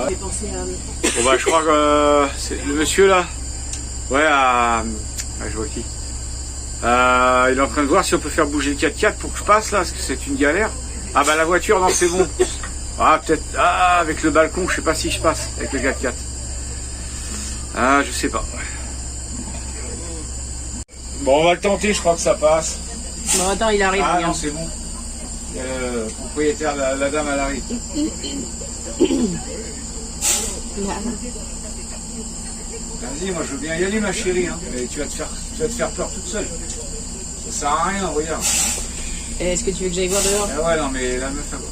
J'ai pensé à... Bon bah je crois que c'est le monsieur là. Ouais, je vois qui. Il est en train de voir si on peut faire bouger le 4x4 pour que je passe là, parce que c'est une galère. Ah bah la voiture, non c'est bon. Ah peut-être, avec le balcon, je sais pas si je passe avec le 4x4. Ah je sais pas. Bon on va le tenter, je crois que ça passe. Bon, attends, il arrive. Ah non c'est bon. Le propriétaire, la dame elle arrive. Vas-y, moi je veux bien y aller ma chérie, hein. Mais tu vas te faire peur toute seule. Ça sert à rien, regarde. Est-ce que tu veux que j'aille voir dehors? Ah ouais, non mais la meuf elle va.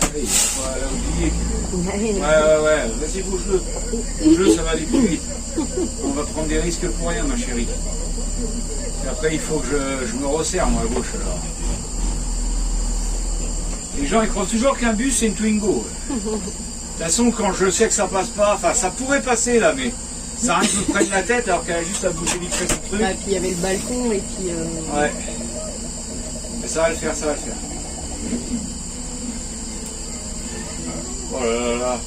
Allez, elle a oublié. Ouais, vas-y bouge-le. Bouge-le, ça va aller plus vite. On va prendre des risques pour rien ma chérie. Et après il faut que je me resserre moi à gauche alors. Les gens ils croient toujours qu'un bus c'est une Twingo. De toute façon quand je sais que ça passe pas, enfin ça pourrait passer là mais ça arrive me près de la tête alors qu'elle a juste à bouger vite fait son truc. Ah, puis il y avait le balcon et puis... Ouais. Mais ça va le faire, ça va le faire. Oh là là là.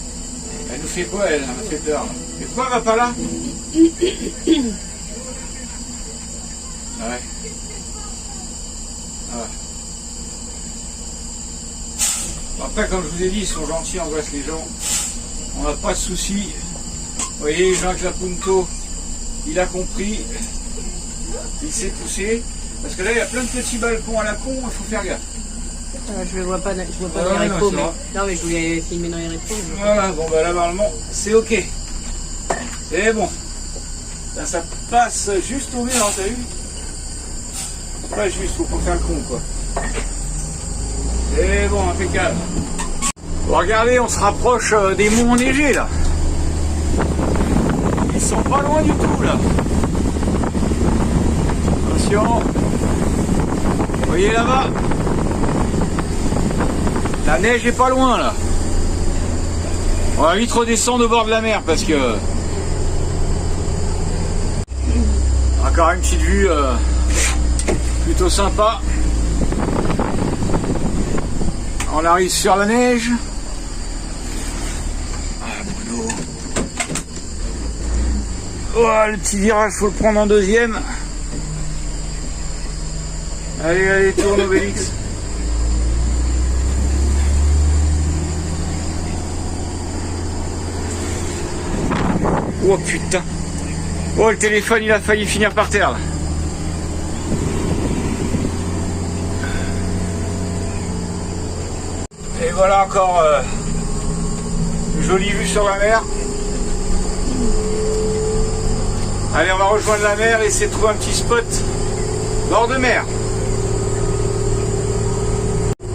Elle nous fait quoi elle m'a fait peur. Et pourquoi elle va pas là? Ouais. Ah. Après, comme je vous ai dit, ils sont gentils, on embrasse les gens. On n'a pas de soucis. Vous voyez, Jean Clapunto, il a compris. Il s'est poussé. Parce que là, il y a plein de petits balcons à la con, il faut faire gaffe. je le vois pas, dans les non, rétros, c'est mais... vrai. Non, mais je voulais filmer dans les rétros. Voilà, bon bah là, normalement, c'est ok. C'est bon. Là, ça passe juste au mur, hein, t'as vu? Pas juste, faut pas faire le con, quoi. C'est bon, impeccable. Bon, regardez, on se rapproche des monts enneigés, là. Ils sont pas loin du tout, là. Attention. Vous voyez là-bas? La neige est pas loin, là. On va vite redescendre au bord de la mer, parce que... Encore une petite vue plutôt sympa. On arrive sur la neige. Ah, Bruno. Oh, le petit virage, faut le prendre en deuxième. Allez, allez, tourne Obélix. Oh putain. Oh, le téléphone, il a failli finir par terre. Là. Et voilà encore une jolie vue sur la mer. Allez, on va rejoindre la mer et essayer de trouver un petit spot bord de mer.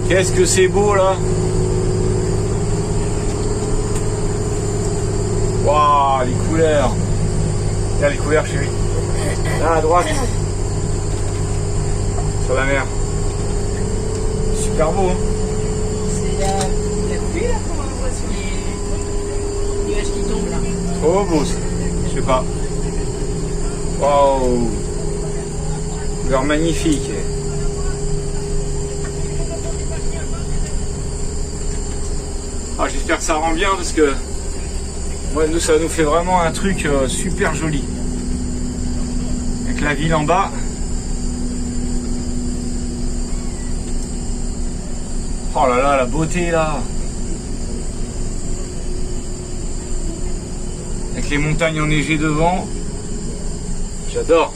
Qu'est-ce que c'est beau là. Waouh, les couleurs. Regarde les couleurs, chérie. Là, à droite. Sur la mer. Super beau, hein. C'est la pluie, là, qu'on voit sur les nuages qui tombent, là. Trop beau, ça. Je sais pas. Waouh. Couleur magnifique. Ah, j'espère que ça rend bien parce que moi, nous, ça nous fait vraiment un truc super joli. Avec la ville en bas. Oh là là, la beauté là. Avec les montagnes enneigées devant. J'adore.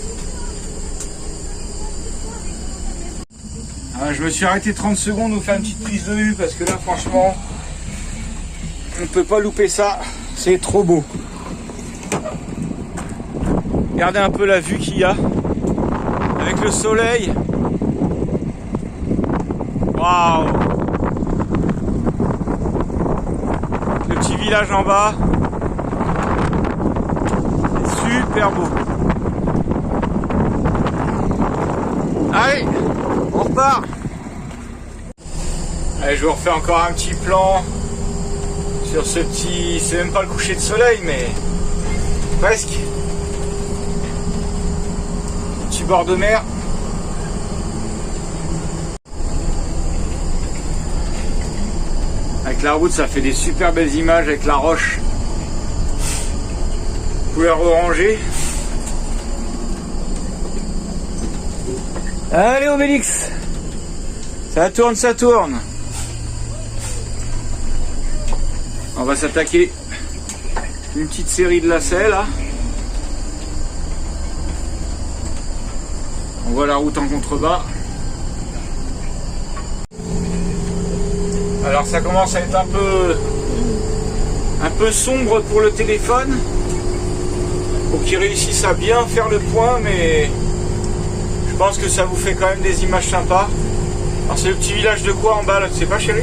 Ah, je me suis arrêté 30 secondes pour faire une petite prise de vue parce que là, franchement, on ne peut pas louper ça. C'est trop beau. Regardez un peu la vue qu'il y a avec le soleil. Waouh! Le petit village en bas. C'est super beau. Allez, on repart. Allez, je vous refais encore un petit plan sur ce petit... C'est même pas le coucher de soleil, mais presque. Petit bord de mer. Avec la route, ça fait des super belles images avec la roche. Couleur orangée. Allez Obélix, ça tourne, ça tourne. On va s'attaquer une petite série de lacets là. On voit la route en contrebas. Alors ça commence à être un peu sombre pour le téléphone. Faut qu'il réussisse à bien faire le point, mais je pense que ça vous fait quand même des images sympas. Alors c'est le petit village de quoi en bas là, tu sais pas chérie?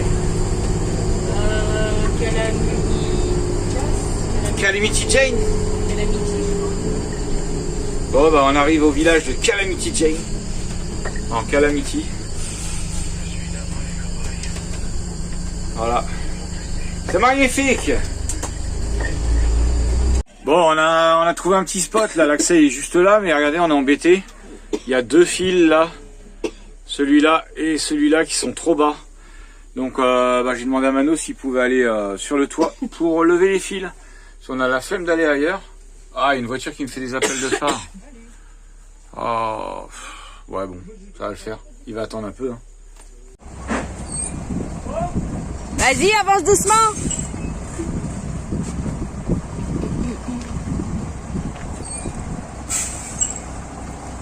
Calamity Jane. Bon bah on arrive au village de Calamity Jane. En Calamity. Voilà. C'est magnifique. Bon, on a trouvé un petit spot là, l'accès est juste là, mais regardez, on est embêté. Il y a 2 fils là, celui-là et celui-là qui sont trop bas. Donc j'ai demandé à Mano s'il pouvait aller sur le toit pour lever les fils. Si on a la flemme d'aller ailleurs. Ah, une voiture qui me fait des appels de phare. Oh, ouais bon, ça va le faire. Il va attendre un peu. Hein. Vas-y, avance doucement.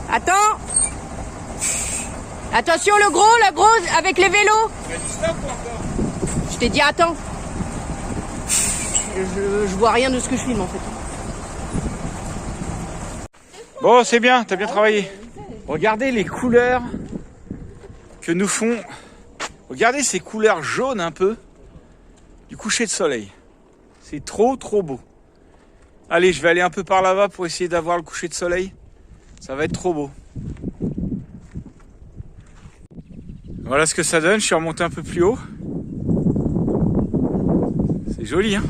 Attends. Attention, le gros avec les vélos. Il y a du stop ou encore? Je t'ai dit attends. Je vois rien de ce que je filme en fait. Bon, c'est bien, t'as bien travaillé. Regardez les couleurs que nous font. Regardez ces couleurs jaunes un peu du coucher de soleil. C'est trop beau. Allez, je vais aller un peu par là-bas pour essayer d'avoir le coucher de soleil. Ça va être trop beau. Voilà ce que ça donne. Je suis remonté un peu plus haut. C'est joli, hein?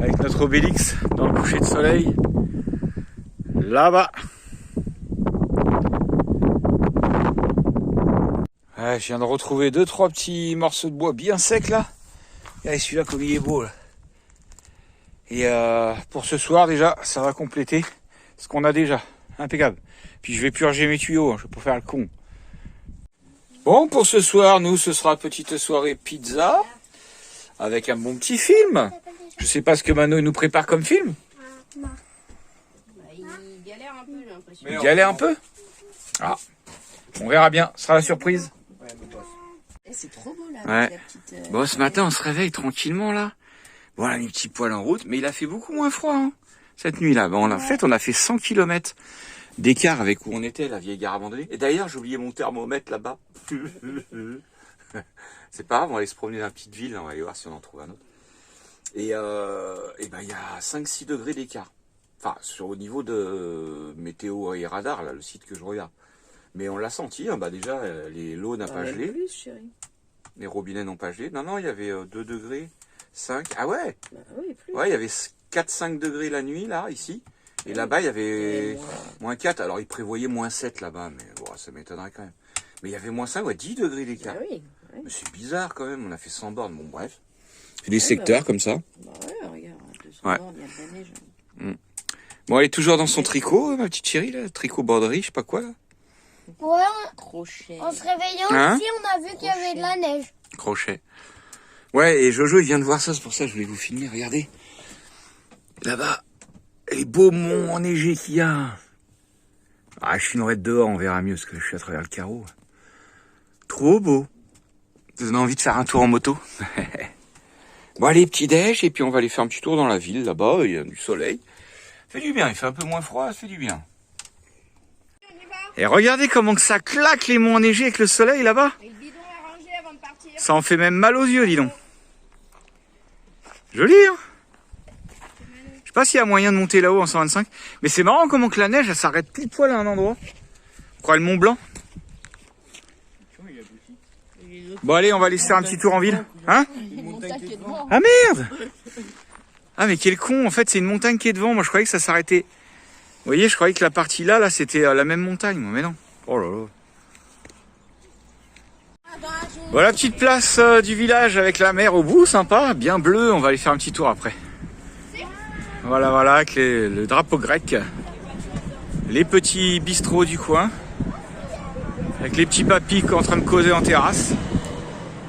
Avec notre Obélix dans le coucher de soleil. Là-bas. Ouais, je viens de retrouver 2-3 petits morceaux de bois bien secs là. Regardez celui-là comme il est beau là. Et pour ce soir déjà, ça va compléter ce qu'on a déjà. Impeccable. Puis je vais purger mes tuyaux, hein, je vais pas faire le con. Bon, pour ce soir, nous, ce sera petite soirée pizza. Avec un bon petit film. Je sais pas ce que Mano nous prépare comme film. Il galère un peu, j'ai l'impression. Il galère un peu? Ah, on verra bien, ce sera la surprise. C'est trop beau là. Ouais. La petite, Bon, ce matin, on se réveille tranquillement là. Bon, on a mis petits poils en route, mais il a fait beaucoup moins froid hein, cette nuit-là. Bon, on a fait 100 km d'écart avec où on était, la vieille gare abandonnée. Et d'ailleurs, j'ai oublié mon thermomètre là-bas. C'est pas grave, on va aller se promener dans la petite ville, on va aller voir si on en trouve un autre. Et il y a 5-6 degrés d'écart. Enfin, au niveau de météo et radar, là, le site que je regarde. Mais on l'a senti, hein, déjà, l'eau n'a pas gelé. Plus, chérie. Les robinets n'ont pas gelé. Non, il y avait 2 degrés, 5. Ah ouais, Bah oui, plus. ouais, il y avait 4-5 degrés la nuit, là, ici. Et là-bas, il y avait moins 4. Alors, ils prévoyaient moins 7 là-bas, mais bon, ça m'étonnerait quand même. Mais il y avait moins 5, ouais, 10 degrés d'écart. Ah oui. Ouais. Mais c'est bizarre quand même, on a fait 100 bornes. Bon, bref. C'est des secteurs comme ça. Bah ouais, regarde, Ouais. il y a de la neige. Bon, elle est toujours dans son tricot, ma petite chérie, là. Tricot broderie, je sais pas quoi, là. Ouais, Crochet. en se réveillant Hein ici, on a vu qu'il y avait de la neige. Crochet. Ouais, et Jojo, il vient de voir ça, c'est pour ça que je voulais vous filmer. Regardez. Là-bas, les beaux monts enneigés qu'il y a. Ah, je filmerai de dehors, on verra mieux, parce que je suis à travers le carreau. Trop beau. Vous avez envie de faire un tour en moto? Bon, allez, petit déj, et puis on va aller faire un petit tour dans la ville, là-bas, il y a du soleil. Ça fait du bien, il fait un peu moins froid, ça fait du bien. Et regardez comment que ça claque les monts enneigés avec le soleil, là-bas. Et le bidon est rangé avant de partir. Ça en fait même mal aux yeux, dis donc. Joli, hein? Je sais pas s'il y a moyen de monter là-haut en 125. Mais c'est marrant comment que la neige, elle s'arrête pile poil à un endroit. On croit le Mont Blanc. Il est Bon allez, on va aller se faire un petit tour en ville. Hein? Ah merde! Ah mais quel con, en fait c'est une montagne qui est devant. Moi je croyais que ça s'arrêtait. Vous voyez, je croyais que la partie là c'était la même montagne. Mais non. Oh là là. Voilà, petite place du village avec la mer au bout, sympa, bien bleu. On va aller faire un petit tour après. Voilà, voilà, avec le drapeau grec. Les petits bistrots du coin. Avec les petits papis en train de causer en terrasse.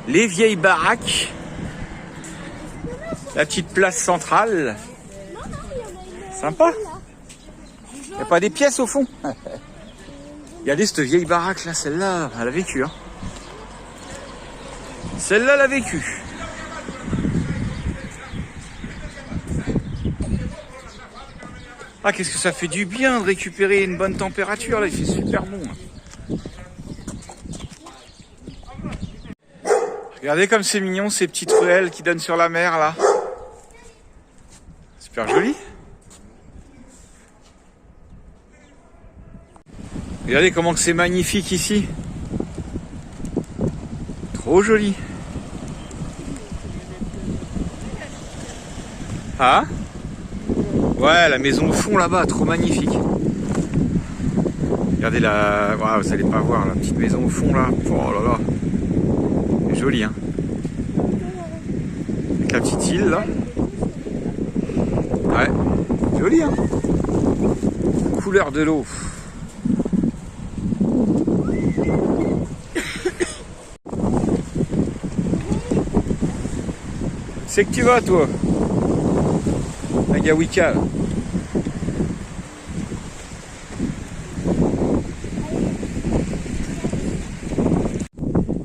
Les vieilles baraques. La petite place centrale. Sympa. Il n'y a pas des pièces au fond. Regardez cette vieille baraque là, celle-là, elle a vécu. Hein. Celle-là, elle a vécu. Ah, qu'est-ce que ça fait du bien de récupérer une bonne température là, il fait super bon. Regardez comme c'est mignon ces petites ruelles qui donnent sur la mer là. Super joli. Regardez comment c'est magnifique ici. Trop joli. Ah? Ouais, la maison au fond là-bas, trop magnifique. Regardez la... Wow, vous allez pas voir la petite maison au fond là. Oh là là. C'est joli, hein. Avec la petite île là. Ouais. Joli, hein. Couleur de l'eau. C'est que tu vas toi, Nagawika.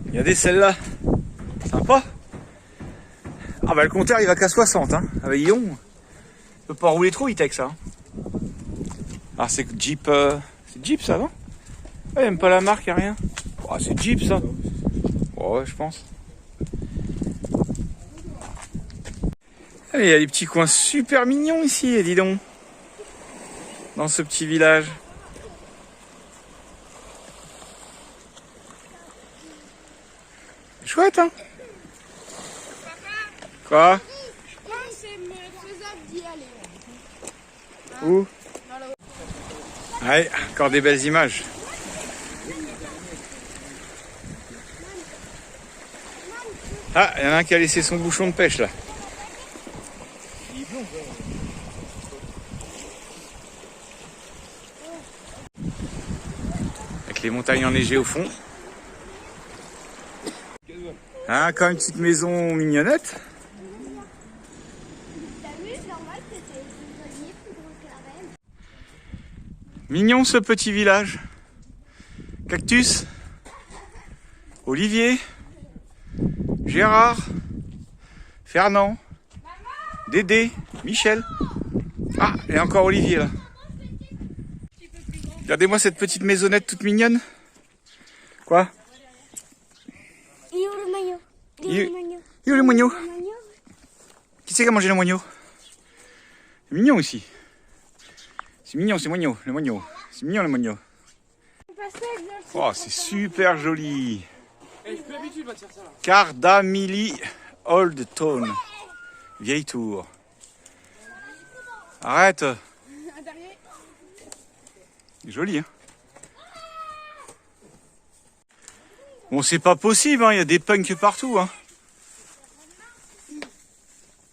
Regardez celle-là, sympa. Ah bah le compteur il va qu'à 60 hein. Ah bah Lyon, on peut pas rouler trop vite avec ça. Ah c'est Jeep, c'est Jeep ça non? Ouais, même pas la marque, y'a rien. Oh, c'est Jeep ça. Oh, ouais je pense. Il y a des petits coins super mignons ici, dis donc. Dans ce petit village. Chouette, hein? Quoi? Je pense que c'est faisable d'y aller. Où? Ouais, encore des belles images. Ah, il y en a un qui a laissé son bouchon de pêche là. Avec les montagnes enneigées au fond. Ah, quand une petite maison mignonnette. T'as vu, c'est normal que c'est plus plus gros que la reine. Mignon ce petit village. Cactus. Olivier. Gérard. Fernand. Dédé. Michel. Ah, et encore Olivier là. Regardez-moi cette petite maisonnette toute mignonne. Quoi? Il est où le maillot? Il est où le moignon? Qui c'est qui a mangé le moignon? C'est mignon ici. C'est mignon, c'est moignon, le moignon. C'est mignon le moignon. Oh, c'est super joli. Cardamilly Old Town. Vieille tour. Arrête. Joli, hein. Bon, c'est pas possible, hein. Il y a des punks partout, hein.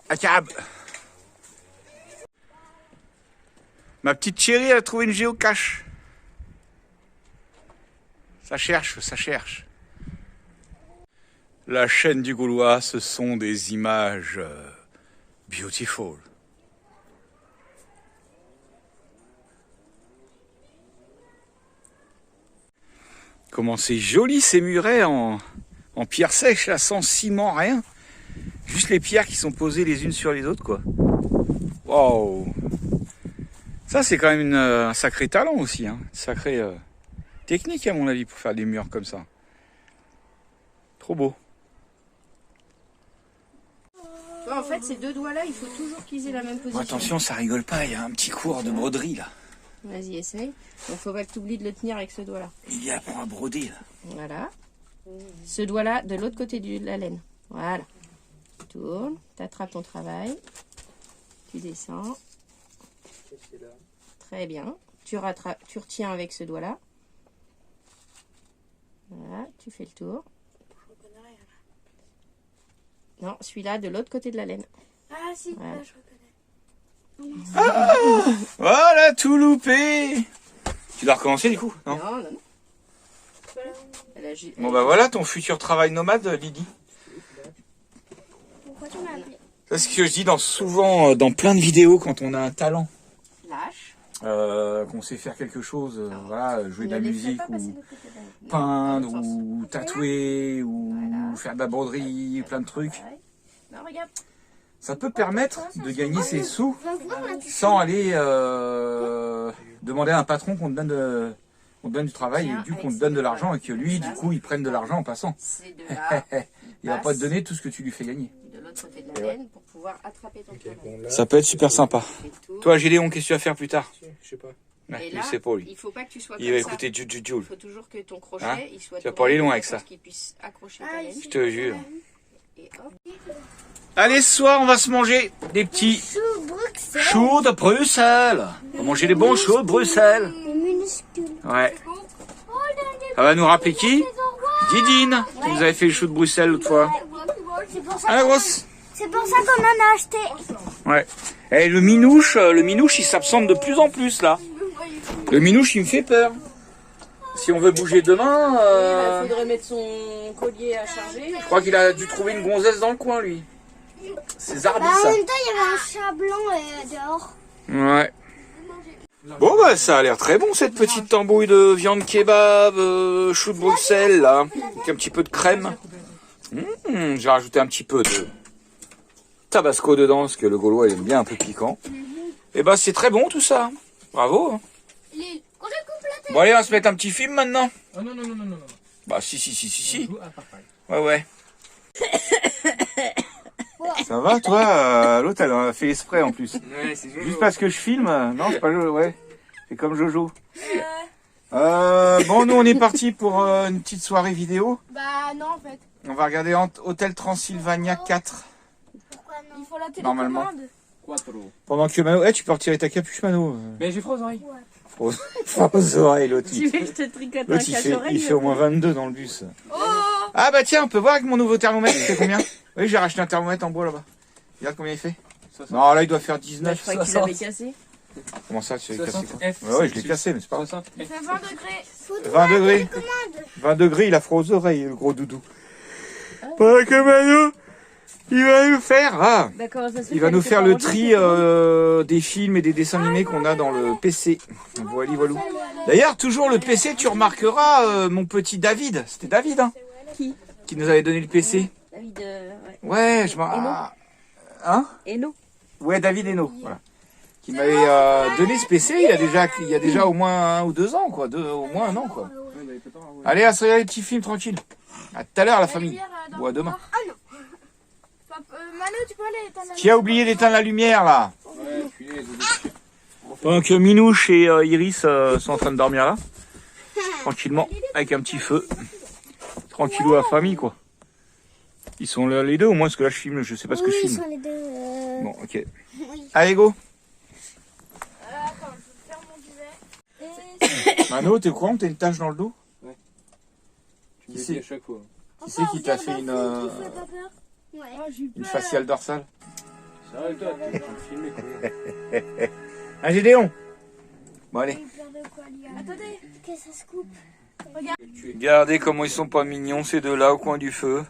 À cab. Ma petite chérie a trouvé une géocache. Ça cherche, ça cherche. La chaîne du Gaulois, ce sont des images beautiful. Comment c'est joli ces murets en pierre sèche, là, sans ciment, rien. Juste les pierres qui sont posées les unes sur les autres, quoi. Waouh! Ça, c'est quand même un sacré talent aussi, hein. Une sacrée technique, à mon avis, pour faire des murs comme ça. Trop beau. En fait, ces deux doigts-là, il faut toujours qu'ils aient la même position. Attention, ça rigole pas, il y a un petit cours de broderie, là. Vas-y, essaye. Donc, faut pas que tu oublies de le tenir avec ce doigt-là. Il y apprend à broder, là. Voilà. ce doigt-là de l'autre côté de la laine. Voilà. Tu tournes, tu attrapes ton travail, tu descends. Très bien. Tu retiens avec ce doigt-là. Voilà, tu fais le tour. Non, celui-là de l'autre côté de la laine. Ah si, Voilà. là, je reconnais. Voilà, tout loupé. Tu dois recommencer du coup, non? Non. Elle a Bon bah voilà ton futur travail nomade, Lydie. Pourquoi tu m'as appelé? C'est ce que je dis souvent dans plein de vidéos quand on a un talent, lâche. qu'on sait faire quelque chose, voilà, jouer de la musique ou peindre ou tatouer ou faire de la broderie, plein de trucs. Non, regarde. Ça peut permettre de gagner ses sous sans aller demander à un patron qu'on te donne du travail et du coup qu'on te donne de l'argent et que lui du coup il prenne de l'argent en passant. C'est de là, Il va pas te donner tout ce que tu lui fais gagner. de l'autre côté de la laine pour pouvoir attraper ton travail. Ça peut être super sympa. Tu fais le tour. Toi Gédéon, qu'est-ce que tu vas faire plus tard? Je sais pas. Ouais, Et il là, sait pas lui. il faut pas que tu sois Il comme va ça. écouter Juju. Il faut toujours que ton crochet Hein, il soit tu vas tourné pas aller loin de avec façon ça. qu'il puisse accrocher Ah, ta laine. ici. Je te jure. Et hop. Allez, ce soir, on va se manger des petits Chou Bruxelles. choux de Bruxelles. On va manger des bons choux de Bruxelles. Les minuscules. Ouais. Ça va nous rappeler qui? Didine, qui nous avait fait le chou de Bruxelles l'autre fois. C'est pour ça Ah, la grosse. c'est pour ça qu'on en a acheté. Ouais. Et le minouche, il s'absente de plus en plus, là. Le minouche, il me fait peur. Si on veut bouger demain, Il faudrait mettre son collier à charger. je crois qu'il a dû trouver une gonzesse dans le coin, lui. C'est Zarbi, Bah, en ça. même temps, il y avait un chat blanc dehors. Ouais. Bon bah ça a l'air très bon cette petite tambouille de viande kebab, chou de Bruxelles là, avec un petit peu de crème. J'ai rajouté un petit peu de tabasco dedans parce que le Gaulois il aime bien un peu piquant. Et bah c'est très bon tout ça. Bravo. Hein. Bon allez on va se mettre un petit film maintenant. Oh non, non, non, non, non. Bah si. Joue à papaye. Ouais. Ça va toi l'autre elle a fait exprès en plus. Ouais, c'est Juste parce que je filme, non, c'est pas Jojo, ouais. C'est comme Jojo. Bon, nous, on est parti pour une petite soirée vidéo. Bah non, en fait. On va regarder Hôtel Transylvania 4. Pourquoi non? Il faut la télécommande. Normalement. Quattro. Pendant que Mano... tu peux retirer ta capuche, Mano. Mais j'ai froid aux oreilles. Aux oreilles, l'autre. Tu veux que je te tricote un L'autre, cache-oreille? il fait au moins 22 dans le bus. Ah bah tiens, on peut voir avec mon nouveau thermomètre, il fait combien? Oui, j'ai racheté un thermomètre en bois là-bas. Regarde combien il fait. 60. Non, là, il doit faire Bah, 19. je crois qu'il l'avait cassé. Comment ça, tu l'as cassé 60 quoi? F. Ouais, je l'ai cassé, mais c'est pas grave. 60 F. Il fait 20 degrés. 20 degrés. 20 degrés, il a froid aux oreilles, le gros doudou. Pas que Mano, il va nous faire, D'accord, ça se fait. il va nous faire le tri des films et des dessins animés qu'on a dans le PC. Voilà, voilà. D'ailleurs, toujours le PC, tu remarqueras mon petit David. C'était David, hein? Qui nous avait donné le PC. David, ouais. Ouais, je m'en... Hein? Eno. Ouais, David Eno, voilà. Qui m'avait donné ce PC il y a déjà au moins 1 ou 2 ans, quoi. Au moins 1 an, quoi. Allez, à se regarder les petits films tranquille. À tout à l'heure, la famille. Ou à demain. Manu, tu peux aller éteindre la Qui a oublié d'éteindre la lumière, là? Ouais, celui-là, les autres. Pendant que Minouche et Iris sont en train de dormir là. Tranquillement, avec un petit feu. Tranquillou à la famille, quoi. Ils sont là les deux, au moins, parce que là, je filme, je sais pas ce que je Oui, ils filme. sont les deux. Bon, ok. Allez, go. Attends, je vais faire mon duvet. Mano, t'es au courant que t'as une tache dans le dos? Tu me Qui le c'est dis à chaque fois. Qui c'est qui t'a fait une faciale dorsale? C'est vrai, toi, tu es en train de filmer, quoi. Un Gédéon. Bon, allez. Attendez, que ça se coupe. Regardez comment ils sont pas mignons, ces deux-là, au coin du feu.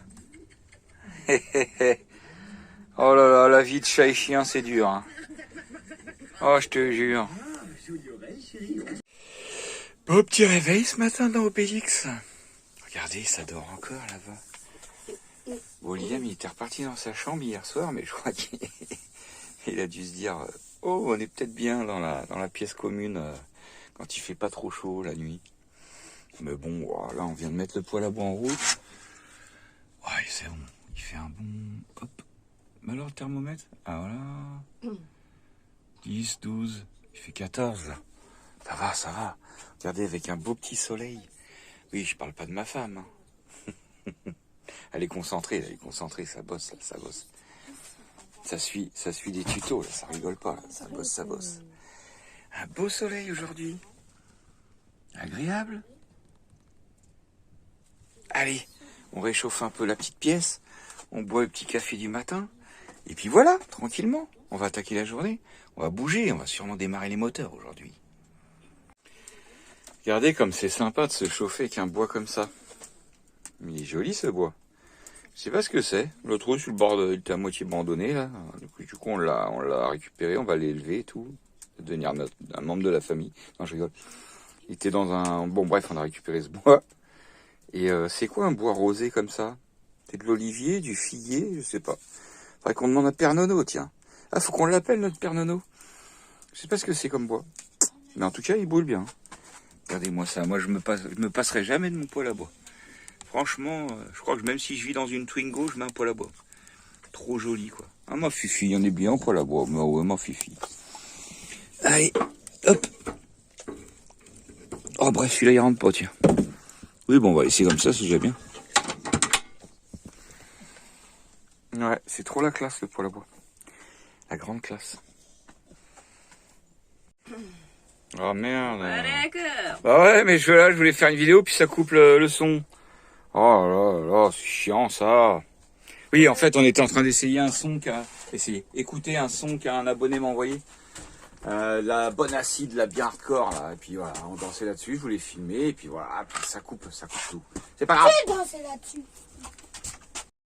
Oh là là, la vie de chat et chien, c'est dur. Hein. Oh, je te jure. Beau petit réveil ce matin dans Obélix. Regardez, ça dort encore là-bas. Bon, Liam, il était reparti dans sa chambre hier soir, mais je crois qu'il a dû se dire oh, on est peut-être bien dans la pièce commune quand il fait pas trop chaud la nuit. Mais bon, là, on vient de mettre le poêle à bois en route. Ouais, c'est bon. Il fait un bon... Hop. Mais alors, le thermomètre? Ah, voilà. 10, 12. Il fait 14, là. Ça va. Regardez, avec un beau petit soleil. Oui, je parle pas de ma femme. Hein. Elle est concentrée, ça bosse, là, ça bosse. Ça suit des tutos, là, ça rigole pas, là, ça bosse, ça bosse. Un beau soleil aujourd'hui. Agréable. Allez, on réchauffe un peu la petite pièce, on boit le petit café du matin, et puis voilà, tranquillement, on va attaquer la journée, on va bouger, on va sûrement démarrer les moteurs aujourd'hui. Regardez comme c'est sympa de se chauffer avec un bois comme ça. Il est joli ce bois. Je sais pas ce que c'est. Le trou sur le bord, il était à moitié abandonné là. Du coup on l'a récupéré, on va l'élever et tout. Devenir un membre de la famille. Non, je rigole. Il était dans un... Bon bref, on a récupéré ce bois. Et c'est quoi un bois rosé comme ça? C'est de l'olivier, du figuier, je sais pas. Faudrait qu'on demande à Père Nono, tiens. Ah, faut qu'on l'appelle notre Père Nono. Je sais pas ce que c'est comme bois. Mais en tout cas, il boule bien. Regardez-moi ça. Moi, je me passerai jamais de mon poêle à bois. Franchement, je crois que même si je vis dans une Twingo, je mets un poêle à bois. Trop joli, quoi. Ah, ma fifi, il y en est bien, poêle à bois. Mais ouais, ma fifi. Allez, hop. Oh, bref, celui-là, il rentre pas, tiens. Oui, bon, on va laisser comme ça, c'est déjà bien. Ouais, c'est trop la classe, le poêle à bois. La grande classe. Oh, merde. D'accord. Bah ouais, mais je voulais faire une vidéo, puis ça coupe le son. Oh là là, c'est chiant ça. Oui, en fait, on était en train d'essayer un son écouter un son qu'un abonné m'a envoyé. La bonne acide, la bien hardcore là. Et puis voilà, on dansait là-dessus, je voulais filmer, et puis voilà, puis ça coupe tout. C'est pas grave. Danser là-dessus.